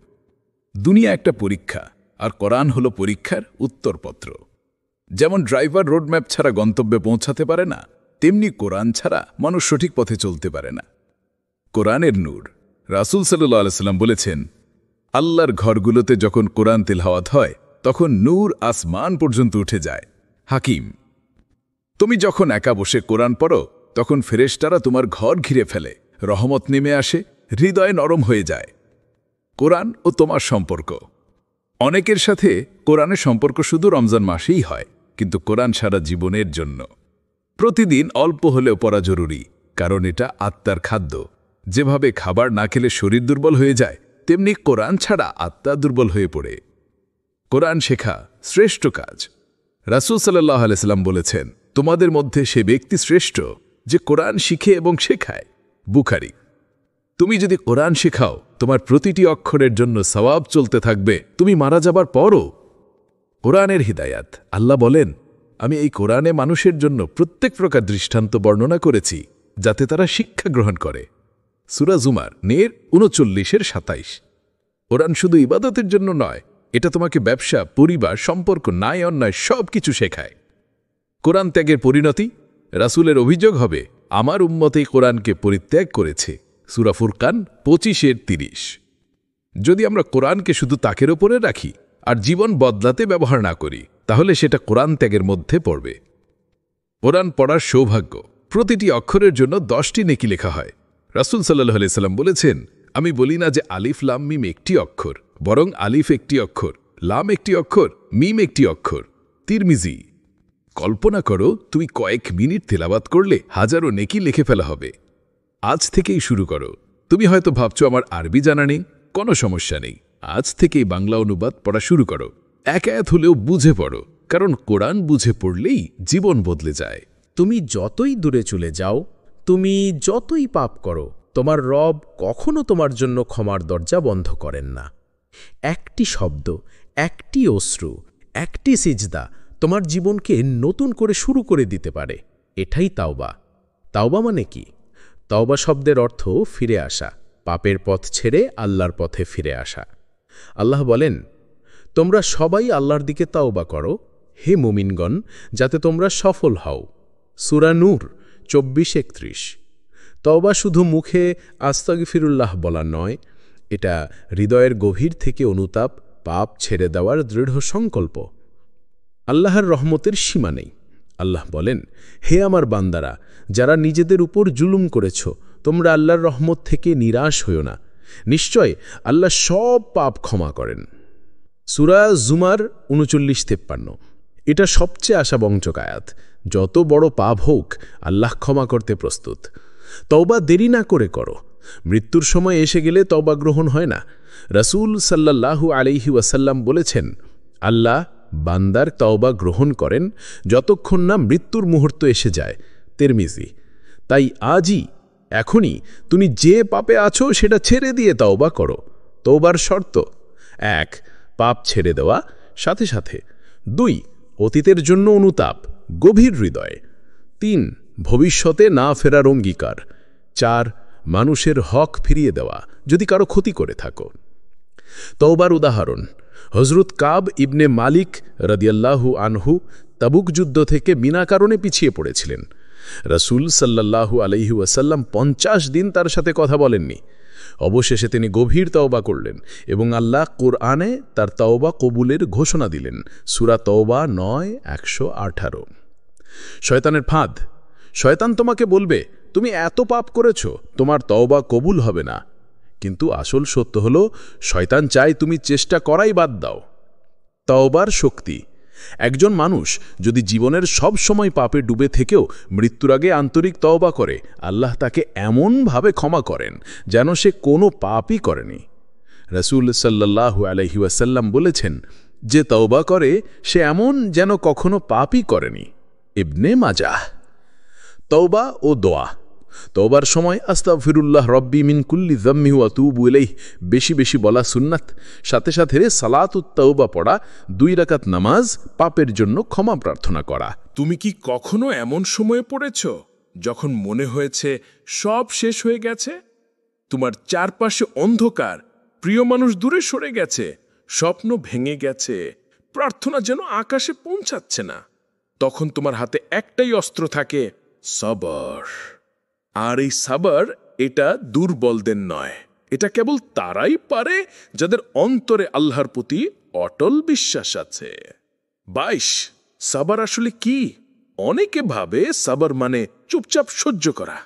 দুনিয়া একটা পরীক্ষা, আর কোরআন হলো পরীক্ষার উত্তরপত্র। যেমন ড্রাইভার রোডম্যাপ ছাড়া গন্তব্যে পৌঁছাতে পারে না, তেমনি কোরআন ছাড়া মানুষ সঠিক পথে চলতে পারে না। কোরআনের নূর। রাসূল সাল্লাল্লাহু আলাইহি ওয়াসাল্লাম বলেছেন, আল্লাহর ঘরগুলোতে যখন কোরআন তিলাওয়াত হয়, তখন নূর আসমান পর্যন্ত উঠে যায়। হাকিম। তুমি যখন একা বসে কোরআন পড়ো, তখন ফেরেশতারা তোমার ঘর ঘিরে ফেলে, রহমত নেমে আসে, হৃদয় নরম হয়ে যায়। কোরআন ও তোমার সম্পর্ক। অনেকের সাথে কোরআনের সম্পর্ক শুধু রমজান মাসেই হয়, কিন্তু কোরআন সারা জীবনের জন্য। প্রতিদিন অল্প হলেও পড়া জরুরি, কারণ এটা আত্মার খাদ্য। যেভাবে খাবার না খেলে শরীর দুর্বল হয়ে যায়, তেমনি কোরআন ছাড়া আত্মা দুর্বল হয়ে পড়ে। কোরআন শেখা শ্রেষ্ঠ কাজ। রাসূল সাল্লাল্লাহু আলাইহি ওয়াসাল্লাম বলেছেন, তোমাদের মধ্যে সে ব্যক্তি শ্রেষ্ঠ যে কোরআন শিখে এবং শেখায়। বুখারী। তুমি যদি কোরআন শেখাও, তোমার প্রতিটি অক্ষরের জন্য সওয়াব চলতে থাকবে, তুমি মারা যাবার পরও। কোরআনের হিদায়াত। আল্লাহ বলেন, আমি এই কোরআনে মানুষের জন্য প্রত্যেক প্রকার দৃষ্টান্ত বর্ণনা করেছি, যাতে তারা শিক্ষা গ্রহণ করে। সূরা জুমার 39-27। কোরআন শুধু ইবাদতের জন্য নয়, এটা তোমাকে ব্যবসা, পরিবার, সম্পর্ক, ন্যায় অন্যায় সব কিছু শেখায়। কোরআন ত্যাগের পরিণতি। রাসূলের অভিযোগ হবে, আমার উম্মতেই কোরআনকে পরিত্যাগ করেছে। সূরা ফুরকান 25-30। যদি আমরা কোরআনকে শুধু তাকের ওপরে রাখি আর জীবন বদলাতে ব্যবহার না করি, তাহলে সেটা কোরআন ত্যাগের মধ্যে পড়বে। কোরআন পড়ার সৌভাগ্য। প্রতিটি অক্ষরের জন্য 10টি নেকি লেখা হয়। রাসূল সাল্লাল্লাহু আলাইহি ওয়াসাল্লাম বলেছেন, আমি বলি না যে আলিফ লাম মিম একটি অক্ষর, বরং আলিফ একটি অক্ষর, লাম একটি অক্ষর, মিম একটি অক্ষর। তিরমিজি। কল্পনা করো, তুমি কয়েক মিনিট তেলাওয়াত করলে হাজারো নেকি লিখে ফেলা হবে। আজ থেকেই শুরু করো। তুমি হয়তো ভাবছো আমার আরবি জানা নেই, কোনো সমস্যা নেই। আজ থেকেই বাংলা অনুবাদ পড়া শুরু করো। এক আয়াত হলেও বুঝে পড়ো, কারণ কোরআন বুঝে পড়লেই জীবন বদলে যায়। তুমি যতই দূরে চলে যাও, তুমি যতই পাপ করো, তোমার রব কখনো তোমার জন্য ক্ষমার দরজা বন্ধ করেন না। একটি শব্দ, একটি অশ্রু, একটি সিজদা তোমার জীবনকে নতুন করে শুরু করে দিতে পারে। এটাই তাওবা। তাওবা মানে কি? তাওবা শব্দের অর্থ ফিরে আসা, পাপের পথ ছেড়ে আল্লাহর পথে ফিরে আসা। আল্লাহ বলেন, তোমরা সবাই আল্লাহর দিকে তাওবা করো, হে মুমিনগণ, যাতে তোমরা সফল হও। সূরা নূর 24-31। তাওবা শুধু মুখে আস্তাগফিরুল্লাহ বলা নয়, এটা হৃদয়ের গভীর থেকে অনুতাপ, পাপ ছেড়ে দেওয়ার দৃঢ় সংকল্প। আল্লাহর রহমতের সীমা নেই। আল্লাহ বলেন, হে আমার বান্দারা, যারা নিজেদের উপর জুলুম করেছ, তোমরা আল্লাহর রহমত থেকে নিরাশ হইও না। নিশ্চয় আল্লাহ সব পাপ ক্ষমা করেন। সূরা জুমার 39-53। এটা সবচেয়ে আশাবঞ্চক আয়াত। যত বড় পাপ হোক, আল্লাহ ক্ষমা করতে প্রস্তুত। তওবা দেরি না করে করো। মৃত্যুর সময় এসে গেলে তওবা গ্রহণ হয় না। রাসূল সাল্লাল্লাহু আলাইহি ওয়াসাল্লাম বলেছেন, আল্লাহ বান্দার তওবা গ্রহণ করেন যতক্ষণ না মৃত্যুর মুহূর্ত এসে যায়। তিরমিজি। তাই আজই, এখনই তুমি যে পাপে আছো সেটা ছেড়ে দিয়ে তওবা করো। তওবার শর্ত: 1. পাপ ছেড়ে দেওয়া, সাথে সাথে। 2. অতীতের জন্য অনুতাপ, গভীর হৃদয়ে। 3. ভবিষ্যতে না ফেরার অঙ্গীকার। 4. মানুষের হক ফিরিয়ে দেওয়া যদি কারো ক্ষতি করে থাকো। তওবার উদাহরণ: হযরত কাব ইবনে মালিক রাদিয়াল্লাহু আনহু তাবুক যুদ্ধ থেকে বিনা কারণে পিছিয়ে পড়েছিলেন। রাসূল সাল্লাল্লাহু আলাইহি ওয়াসাল্লাম 50 দিন তার সাথে কথা বলেননি। অবশেষে তিনি গভীর তওবা করলেন এবং আল্লাহ কোরআনে তার তওবা কবুলের ঘোষণা দিলেন। সূরা তওবা 9:118। শয়তানের ফাঁদ: শয়তান তোমাকে বলবে, তুমি এত পাপ করেছ, তোমার তওবা কবুল হবে না। কিন্তু আসল সত্য হল, শয়তান চায় তুমি চেষ্টা করাই বাদ দাও। তওবার শক্তি: একজন মানুষ যদি জীবনের সব সময় পাপে ডুবে থেকেও মৃত্যুর আগে আন্তরিক তওবা করে, আল্লাহ তাকে এমনভাবে ক্ষমা করেন যেন সে কোনো পাপই করেনি। রাসূল সাল্লাল্লাহু আলাইহি ওয়াসাল্লাম বলেছেন, যে তওবা করে সে এমন যেন কখনো পাপই করেনি। ইবনে মাজাহ। তওবা ও দোয়া: তওবার সময় আস্তাগফিরুল্লাহ রব্বি মিন কুল্লি যাম্মি ওয়া আতুবু ইলাইহি বেশি বেশি বলা সুন্নাত। সাথে সাথে সালাতুত তাওবা পড়া, 2 রাকাত নামাজ, পাপের জন্য ক্ষমা প্রার্থনা করা। তুমি কি কখনো এমন সময়ে পড়েছ যখন মনে হয়েছে সব শেষ হয়ে গেছে? তোমার চারপাশে অন্ধকার, প্রিয় মানুষ দূরে সরে গেছে, স্বপ্ন ভেঙে গেছে, প্রার্থনা যেন আকাশে পৌঁছাচ্ছে না। তখন তোমার হাতে একটাই অস্ত্র থাকে, সবর। আর এই সাবর, এটা দুর্বলদের নয়, এটা কেবল তারাই পারে যাদের অন্তরে আল্লাহর প্রতি অটল বিশ্বাস আছে। 22. সাবর আসলে কি? অনেকে ভাবে সাবর মানে চুপচাপ সহ্য করা।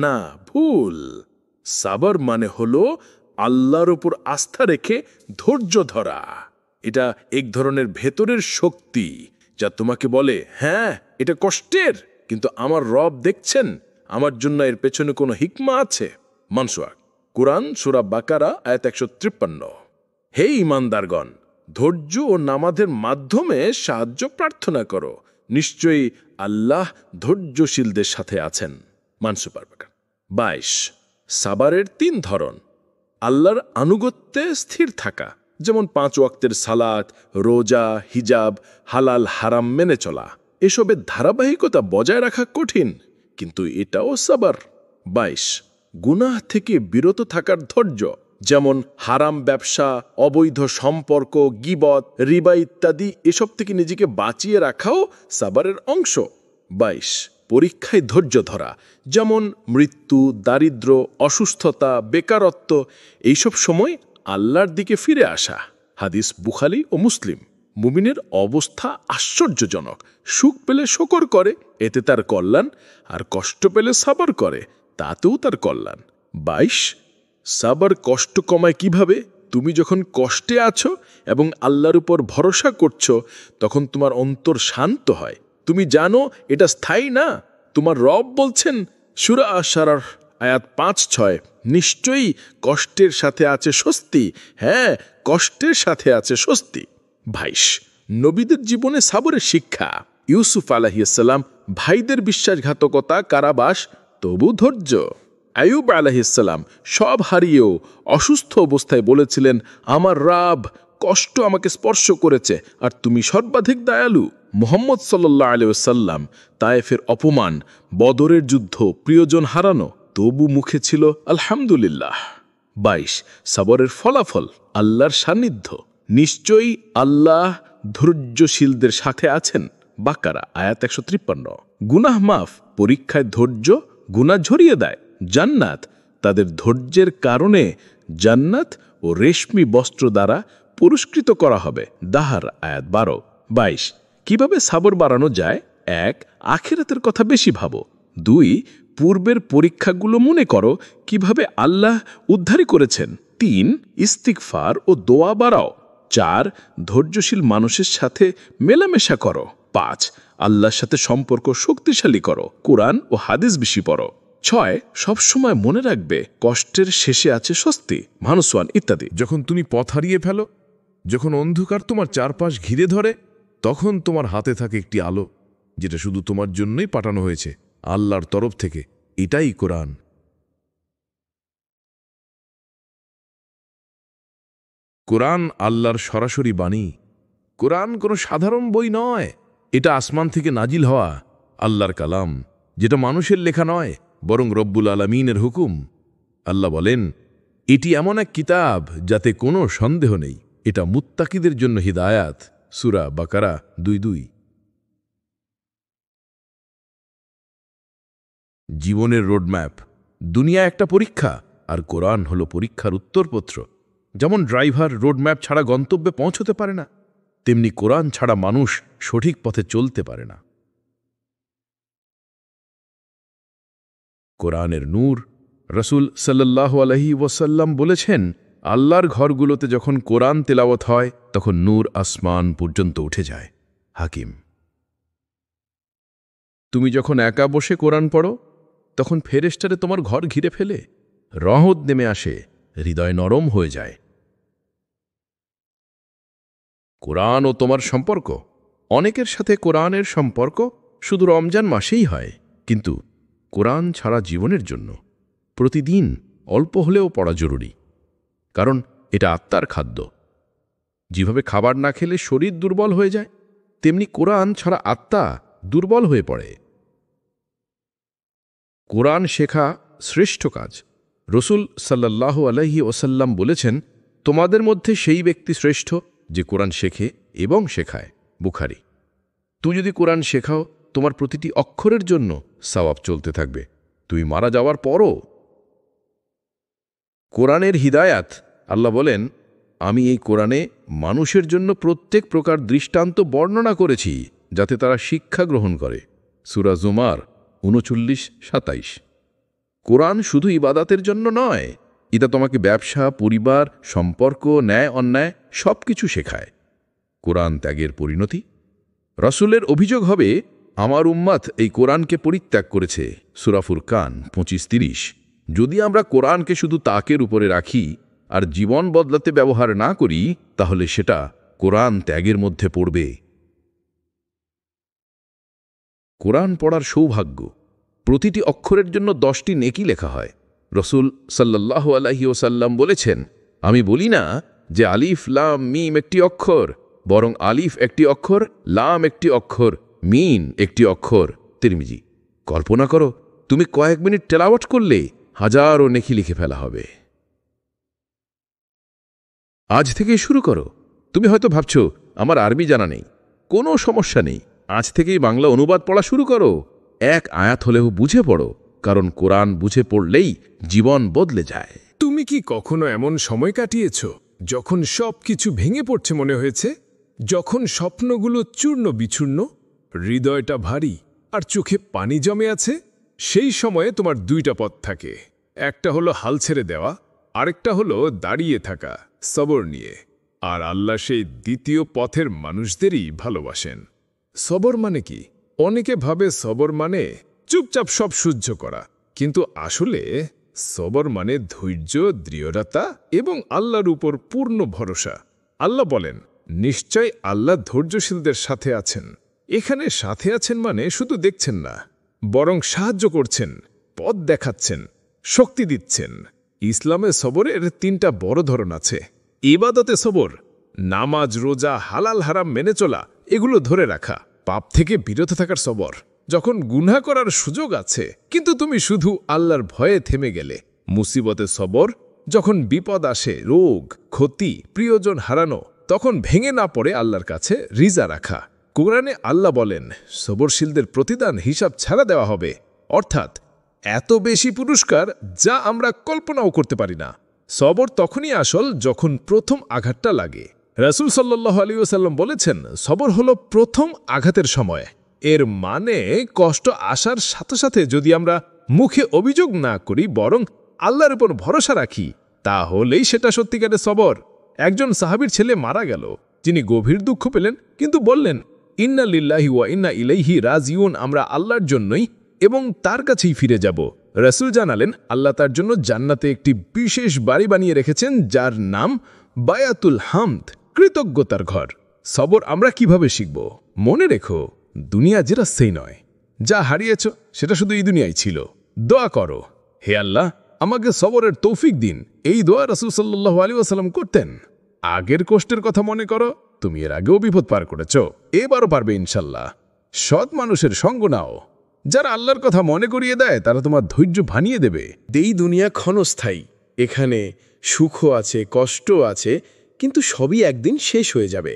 না, ভুল। সাবর মানে হলো আল্লাহর উপর আস্থা রেখে ধৈর্য ধরা। এটা এক ধরনের ভেতরের শক্তি যা তোমাকে বলে, হ্যাঁ এটা কষ্টের, কিন্তু আমার রব দেখছেন, আমার জন্য এর পেছনে কোনো হিকমা আছে। মানসুয়া, কুরআন সূরা বাকারা আয়াত 153। হে ঈমানদারগণ, ধৈর্য ও নামাজের মাধ্যমে সাহায্য প্রার্থনা করো, নিশ্চয়ই আল্লাহ ধৈর্যশীলদের সাথে আছেন। মানসুপার বাকার। 22. সাবারের 3 ধরন: আল্লাহর আনুগত্যে স্থির থাকা, যেমন 5 ওয়াক্তের সালাত, রোজা, হিজাব, হালাল হারাম মেনে চলা। এসবের ধারাবাহিকতা বজায় রাখা কঠিন, কিন্তু এটাও সাবর। 22. গুনাহ থেকে বিরত থাকার ধৈর্য, যেমন হারাম ব্যবসা, অবৈধ সম্পর্ক, গীবত, রিবা ইত্যাদি, এসব থেকে নিজেকে বাঁচিয়ে রাখাও সাবরের অংশ। 22. পরীক্ষায় ধৈর্য ধরা, যেমন মৃত্যু, দারিদ্র্য, অসুস্থতা, বেকারত্ব, এইসব সময় আল্লাহর দিকে ফিরে আসা। হাদিস বুখারী ও মুসলিম। মুমিনের অবস্থা আশ্চর্যজনক। সুখ পেলে শকর করে, এতে তার কল্যাণ, আর কষ্ট পেলে সাবর করে, তাতেও তার কল্যাণ। 22. সাবর কষ্ট কমায় কিভাবে? তুমি যখন কষ্টে আছো এবং আল্লাহর উপর ভরসা করছো, তখন তোমার অন্তর শান্ত হয়। তুমি জানো এটা স্থায়ী না। তোমার রব বলছেন সূরা আশ-শারহ আয়াত 5-6, নিশ্চয়ই কষ্টের সাথে আছে স্বস্তি। হ্যাঁ, কষ্টের সাথে আছে স্বস্তি। 22. নবীদের জীবনে সাবরের শিক্ষা: ইউসুফ আলাইহিসসালাম, ভাইদের বিশ্বাসঘাতকতা, কারাবাস, তবু ধৈর্য। আইয়ুব আলাইহিসসালাম সব হারিয়েও অসুস্থ অবস্থায় বলেছিলেন, আমার রব কষ্ট আমাকে স্পর্শ করেছে আর তুমি সর্বাধিক দয়ালু। মুহাম্মদ সাল্লাল্লাহু আলাইহি ওয়াসাল্লাম তায়েফের অপমান, বদরের যুদ্ধ, প্রিয়জন হারানো, তবু মুখে ছিল আলহামদুলিল্লাহ। 22 সবরের ফলাফল, আল্লাহর সান্নিধ্য। নিশ্চয়ই আল্লাহ ধৈর্যশীলদের সাথে আছেন। বাকারা আয়াত 153। গুনাহ মাফ, পরীক্ষায় ধৈর্য গুনাহ ঝরিয়ে দেয়। জান্নাত, তাদের ধৈর্যের কারণে জান্নাত ও রেশমি বস্ত্র দ্বারা পুরস্কৃত করা হবে। দাহার আয়াত 12। 22 কিভাবে সাবর বাড়ানো যায়? 1 আখিরাতের কথা বেশি ভাবো। 2 পূর্বের পরীক্ষাগুলো মনে করো, কিভাবে আল্লাহ উদ্ধারী করেছেন। 3 ইস্তিগফার ও দোয়া বাড়াও। 4 ধৈর্যশীল মানুষের সাথে মেলামেশা করো। 5 আল্লাহর সাথে সম্পর্ক শক্তিশালী করো। কোরআন ও হাদিস বেশি পড়ো। 6 সবসময় মনে রাখবে কষ্টের শেষে আছে স্বস্তি। মানুষওয়ান ইত্যাদি। যখন তুমি পথ হারিয়ে ফেলো, যখন অন্ধকার তোমার চারপাশ ঘিরে ধরে, তখন তোমার হাতে থাকে একটি আলো, যেটা শুধু তোমার জন্যই পাঠানো হয়েছে আল্লাহর তরফ থেকে। এটাই কোরআন। কোরআন আল্লাহর সরাসরি বাণী। কোরআন কোনো সাধারণ বই নয়, এটা আসমান থেকে নাজিল হওয়া আল্লাহর কালাম, যেটা মানুষের লেখা নয়, বরং রব্বুল আলামিনের হুকুম। আল্লাহ বলেন, এটি এমন এক কিতাব যাতে কোনো সন্দেহ নেই, এটা মুত্তাকিদের জন্য হিদায়াত। সূরা বাকারা 2:2। জীবনের রোডম্যাপ। দুনিয়া একটা পরীক্ষা, আর কোরআন হলো পরীক্ষার উত্তরপত্র। যেমন ড্রাইভার রোডম্যাপ ছাড়া গন্তব্যে পৌঁছতে পারে না, তেমনি কোরআন ছাড়া মানুষ সঠিক পথে চলতে পারে না। কোরআনের নূর। রসুল সাল্লাল্লাহু আলাইহি ওয়াসাল্লাম বলেছেন, আল্লাহর ঘরগুলোতে যখন কোরআন তেলাওয়াত হয়, তখন নূর আসমান পর্যন্ত উঠে যায়। হাকিম। তুমি যখন একা বসে কোরআন পড়ো, তখন ফেরেশতারে তোমার ঘর ঘিরে ফেলে, রহমত নেমে আসে, হৃদয় নরম হয়ে যায়। কোরআন ও তোমার সম্পর্ক। অনেকের সাথে কোরআনের সম্পর্ক শুধু রমজান মাসেই হয়, কিন্তু কোরআন ছাড়া জীবনের জন্য প্রতিদিন অল্প হলেও পড়া জরুরি, কারণ এটা আত্মার খাদ্য। যেভাবে খাবার না খেলে শরীর দুর্বল হয়ে যায়, তেমনি কোরআন ছাড়া আত্মা দুর্বল হয়ে পড়ে। কোরআন শেখা শ্রেষ্ঠ কাজ। রসুল সাল্লাল্লাহু আলাইহি ওয়াসাল্লাম বলেছেন, তোমাদের মধ্যে সেই ব্যক্তি শ্রেষ্ঠ যে কোরআন শেখে এবং শেখায়। বুখারী। তুই যদি কোরআন শেখাও, তোমার প্রতিটি অক্ষরের জন্য সওয়াব চলতে থাকবে, তুমি মারা যাওয়ার পরও। কোরআনের হিদায়াত। আল্লাহ বলেন, আমি এই কোরআনে মানুষের জন্য প্রত্যেক প্রকার দৃষ্টান্ত বর্ণনা করেছি, যাতে তারা শিক্ষা গ্রহণ করে। সূরা জুমার 39-27। কোরআন শুধু ইবাদাতের জন্য নয়, এটা তোমাকে ব্যবসা, পরিবার, সম্পর্ক, ন্যায় অন্যায় সব কিছু শেখায়। কোরআন ত্যাগের পরিণতি। রসুলের অভিযোগ হবে, আমার উম্মাত এই কোরআনকে পরিত্যাগ করেছে। সূরা ফুরকান 25-30। যদি আমরা কোরআনকে শুধু তাকের উপরে রাখি আর জীবন বদলাতে ব্যবহার না করি, তাহলে সেটা কোরআন ত্যাগের মধ্যে পড়বে। কোরআন পড়ার সৌভাগ্য। প্রতিটি অক্ষরের জন্য 10টি নেকি লেখা হয়। রসুল সাল্লাল্লাহু আলাইহি ওয়াসাল্লাম বলেছেন, আমি বলি না যে আলিফ লাম মিম একটি অক্ষর, বরং আলিফ একটি অক্ষর, লাম একটি অক্ষর, মিন একটি অক্ষর। তিরমিজি। কল্পনা করো, তুমি কয়েক মিনিট তেলাওয়াত করলে হাজারো নেকি লিখে ফেলা হবে। আজ থেকেই শুরু করো। তুমি হয়তো ভাবছো, আমার আরবি জানা নেই। কোনো সমস্যা নেই, আজ থেকেই বাংলা অনুবাদ পড়া শুরু করো। এক আয়াত হলেও বুঝে পড়ো, কারণ কোরআন বুঝে পড়লেই জীবন বদলে যায়। তুমি কি কখনো এমন সময় কাটিয়েছ যখন সব কিছু ভেঙে পড়ছে মনে হয়েছে? যখন স্বপ্নগুলো চূর্ণ বিচূর্ণ, হৃদয়টা ভারী আর চোখে পানি জমে আছে? সেই সময়ে তোমার 2টা পথ থাকে। একটা হলো হাল ছেড়ে দেওয়া, আরেকটা হলো দাঁড়িয়ে থাকা সবর নিয়ে। আর আল্লাহ সেই দ্বিতীয় পথের মানুষদেরই ভালোবাসেন। সবর মানে কি? অনেকে ভাবে সবর মানে চুপচাপ সব সহ্য করা, কিন্তু আসলে সবর মানে ধৈর্য, দৃঢ়তা এবং আল্লাহর উপর পূর্ণ ভরসা। আল্লাহ বলেন, নিশ্চয় আল্লাহ ধৈর্যশীলদের সাথে আছেন। এখানে সাথে আছেন মানে শুধু দেখছেন না, বরং সাহায্য করছেন, পথ দেখাচ্ছেন, শক্তি দিচ্ছেন। ইসলামে সবরের 3টা বড় ধরন আছে। ইবাদতে সবর, নামাজ, রোজা, হালাল হারাম মেনে চলা, এগুলো ধরে রাখা। পাপ থেকে বিরত থাকার সবর, যখন গুনাহ করার সুযোগ আছে কিন্তু তুমি শুধু আল্লাহর ভয়ে থেমে গেলে। মুসিবতে সবর, যখন বিপদ আসে, রোগ, ক্ষতি, প্রিয়জন হারানো, তখন ভেঙে না পড়ে আল্লাহর কাছে রিজা রাখা। কোরআনে আল্লাহ বলেন, সবরশীলদের প্রতিদান হিসাব ছাড়া দেওয়া হবে, অর্থাৎ এত বেশি পুরস্কার যা আমরা কল্পনাও করতে পারি না। সবর তখনই আসল যখন প্রথম আঘাতটা লাগে। রাসূল সাল্লাল্লাহু আলাইহি ওয়াসাল্লাম বলেছেন, সবর হলো প্রথম আঘাতের সময়। এর মানে কষ্ট আসার সাথে সাথে যদি আমরা মুখে অভিযোগ না করি, বরং আল্লাহর উপর ভরসা রাখি, তাহলেই সেটা সত্যিকারের সবর। একজন সাহাবীর ছেলে মারা গেল, যিনি গভীর দুঃখ পেলেন, কিন্তু বললেন, ইন্না লিল্লাহি ওয়া ইন্না ইলাইহি রাজিউন, আমরা আল্লাহর জন্যই এবং তার কাছেই ফিরে যাব। রাসূল জানালেন, আল্লাহ তার জন্য জান্নাতে একটি বিশেষ বাড়ি বানিয়ে রেখেছেন, যার নাম বায়াতুল হামদ, কৃতজ্ঞতার ঘর। সবর আমরা কিভাবে শিখব? মনে রেখো, দুনিয়া যেটা সেই নয়, যা হারিয়েছ সেটা শুধু এই দুনিয়ায় ছিল। দোয়া করো, হে আল্লাহ আমাকে সবরের তৌফিক দিন। এই দোয়া রাসূল সাল্লাল্লাহু আলাইহি ওয়াসাল্লাম করতেন। আগের কষ্টের কথা মনে করো, তুমি এর আগেও বিপদ পার করেছ, এবারও পারবে ইনশাল্লাহ। সৎ মানুষের সঙ্গ নাও, যারা আল্লাহর কথা মনে করিয়ে দেয়, তারা তোমার ধৈর্য ভানিয়ে দেবে। এই দুনিয়া ক্ষণস্থায়ী, এখানে সুখ আছে, কষ্ট আছে, কিন্তু সবই একদিন শেষ হয়ে যাবে।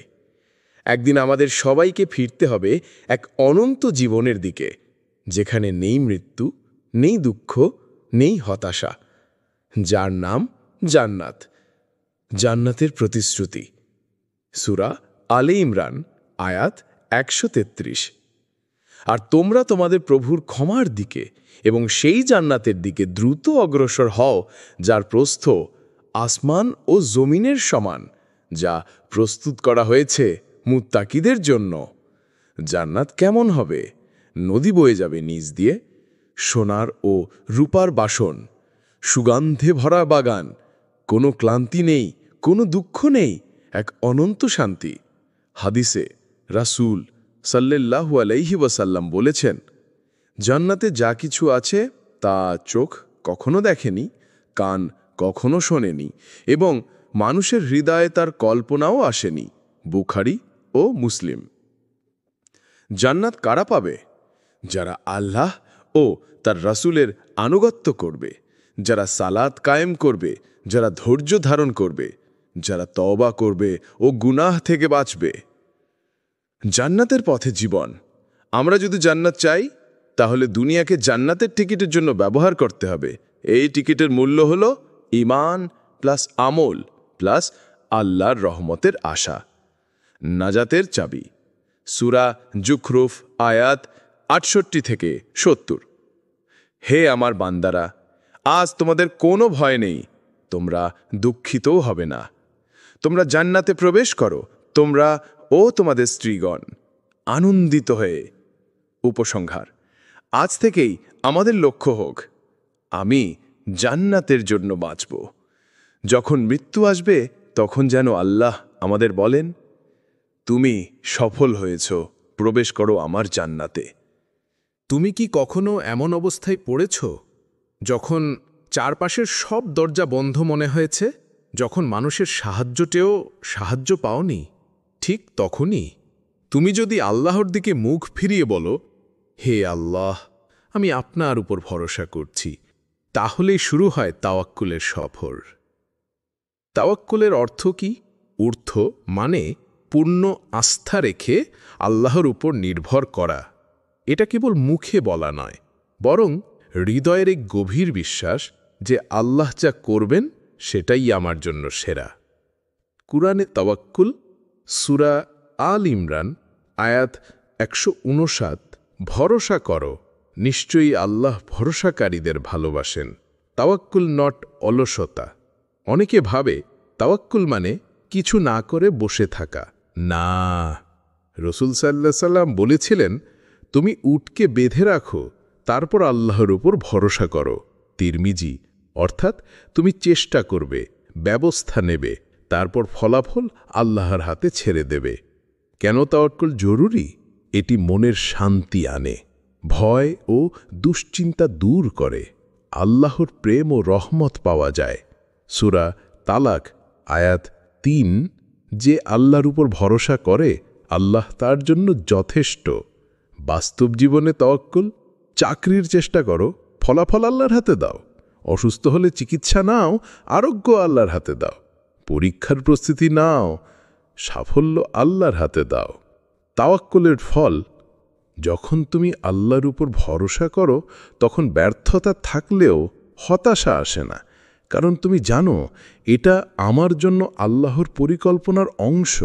একদিন আমাদের সবাইকে ফিরতে হবে এক অনন্ত জীবনের দিকে, যেখানে নেই মৃত্যু, নেই দুঃখ, নেই হতাশা, যার নাম জান্নাত। জান্নাতের প্রতিশ্রুতি, সূরা আলে ইমরান, আয়াত ১৩৩। আর তোমরা তোমাদের প্রভুর ক্ষমার দিকে এবং সেই জান্নাতের দিকে দ্রুত অগ্রসর হও, যার প্রস্থ আসমান ও জমিনের সমান, যা প্রস্তুত করা হয়েছে মুত্তাকিদের জন্য। জান্নাত কেমন হবে? নদী বয়ে যাবে নিচ দিয়ে, সোনার ও রূপার বাসন, সুগন্ধে ভরা বাগান, কোনো ক্লান্তি নেই, কোনো দুঃখ নেই, এক অনন্ত শান্তি। হাদিসে রাসূল সাল্লাল্লাহু আলাইহি ওয়াসাল্লাম বলেছেন, জান্নাতে যা কিছু আছে তা চোখ কখনো দেখেনি, কান কখনো শোনেনি এবং মানুষের হৃদয়ে তার কল্পনাও আসেনি। বুখারী ও মুসলিম। জান্নাত কারা পাবে? যারা আল্লাহ ও তার রাসূলের আনুগত্য করবে, যারা সালাত কায়েম করবে, যারা ধৈর্য ধারণ করবে, যারা তওবা করবে ও গুনাহ থেকে বাঁচবে। জান্নাতের পথে জীবন। আমরা যদি জান্নাত চাই, তাহলে দুনিয়াকে জান্নাতের টিকিটের জন্য ব্যবহার করতে হবে। এই টিকিটের মূল্য হল ঈমান প্লাস আমল প্লাস আল্লাহর রহমতের আশা। নাজাতের চাবি, সূরা জুখরুফ, আয়াত ৬৮ থেকে ৭০। হে আমার বান্দারা, আজ তোমাদের কোনো ভয় নেই, তোমরা দুঃখিতও হবে না। তোমরা জান্নাতে প্রবেশ করো, তোমরা ও তোমাদের স্ত্রীগণ আনন্দিত হয়ে। উপসংহার, আজ থেকেই আমাদের লক্ষ্য হোক, আমি জান্নাতের জন্য বাঁচব। যখন মৃত্যু আসবে, তখন যেন আল্লাহ আমাদের বলেন, তুমি সফল হয়েছ, প্রবেশ করো আমার জান্নাতে। তুমি কি কখনো এমন অবস্থায় পড়েছ যখন চারপাশের সব দরজা বন্ধ মনে হয়েছে, যখন মানুষের সাহায্য পাওনি? ঠিক তখনই তুমি যদি আল্লাহর দিকে মুখ ফিরিয়ে বলো, হে আল্লাহ, আমি আপনার উপর ভরসা করছি, তাহলেই শুরু হয় তাওয়াক্কুলের সফর। তাওয়াক্কুলের অর্থ কি? অর্থ মানে পূর্ণ আস্থা রেখে আল্লাহর উপর নির্ভর করা। এটা কেবল মুখে বলা নয়, বরং হৃদয়ের এক গভীর বিশ্বাস যে আল্লাহ যা করবেন সেটাই আমার জন্য সেরা। কুরআনে তাওয়াক্কুল, সূরা আল ইমরান, আয়াত ১৫৯। ভরসা করো, নিশ্চয়ই আল্লাহ ভরসাকারীদের ভালোবাসেন। তাওয়াক্কুল নট অলসতা। অনেকে ভাবে তাওয়াক্কুল মানে কিছু না করে বসে থাকা। না, রাসূল সাল্লাল্লাহু আলাইহি ওয়াসাল্লাম বলেছিলেন, তুমি উটকে বেঁধে রাখো, তারপর আল্লাহর উপর ভরসা করো। তিরমিজি, অর্থাৎ তুমি চেষ্টা করবে, ব্যবস্থা নেবে, তারপর ফলাফল আল্লাহর হাতে ছেড়ে দেবে। কেন তাওয়াক্কুল জরুরি? এটি মনের শান্তি আনে, ভয় ও দুশ্চিন্তা দূর করে, আল্লাহর প্রেম ও রহমত পাওয়া যায়। সূরা তালাক, আয়াত ৩, যে আল্লাহর উপর ভরসা করে আল্লাহ তার জন্য যথেষ্ট। বাস্তব জীবনে তাওয়াক্কুল, চাকরির চেষ্টা করো, ফলাফল আল্লাহর হাতে দাও। অসুস্থ হলে চিকিৎসা নাও, আরোগ্য আল্লাহর হাতে দাও। পরীক্ষার প্রস্তুতি নাও, সাফল্য আল্লাহর হাতে দাও। তাওয়াক্কুলের ফল, যখন তুমি আল্লাহর উপর ভরসা করো তখন ব্যর্থতা থাকলেও হতাশা আসে না, কারণ তুমি জানো এটা আমার জন্য আল্লাহর পরিকল্পনার অংশ।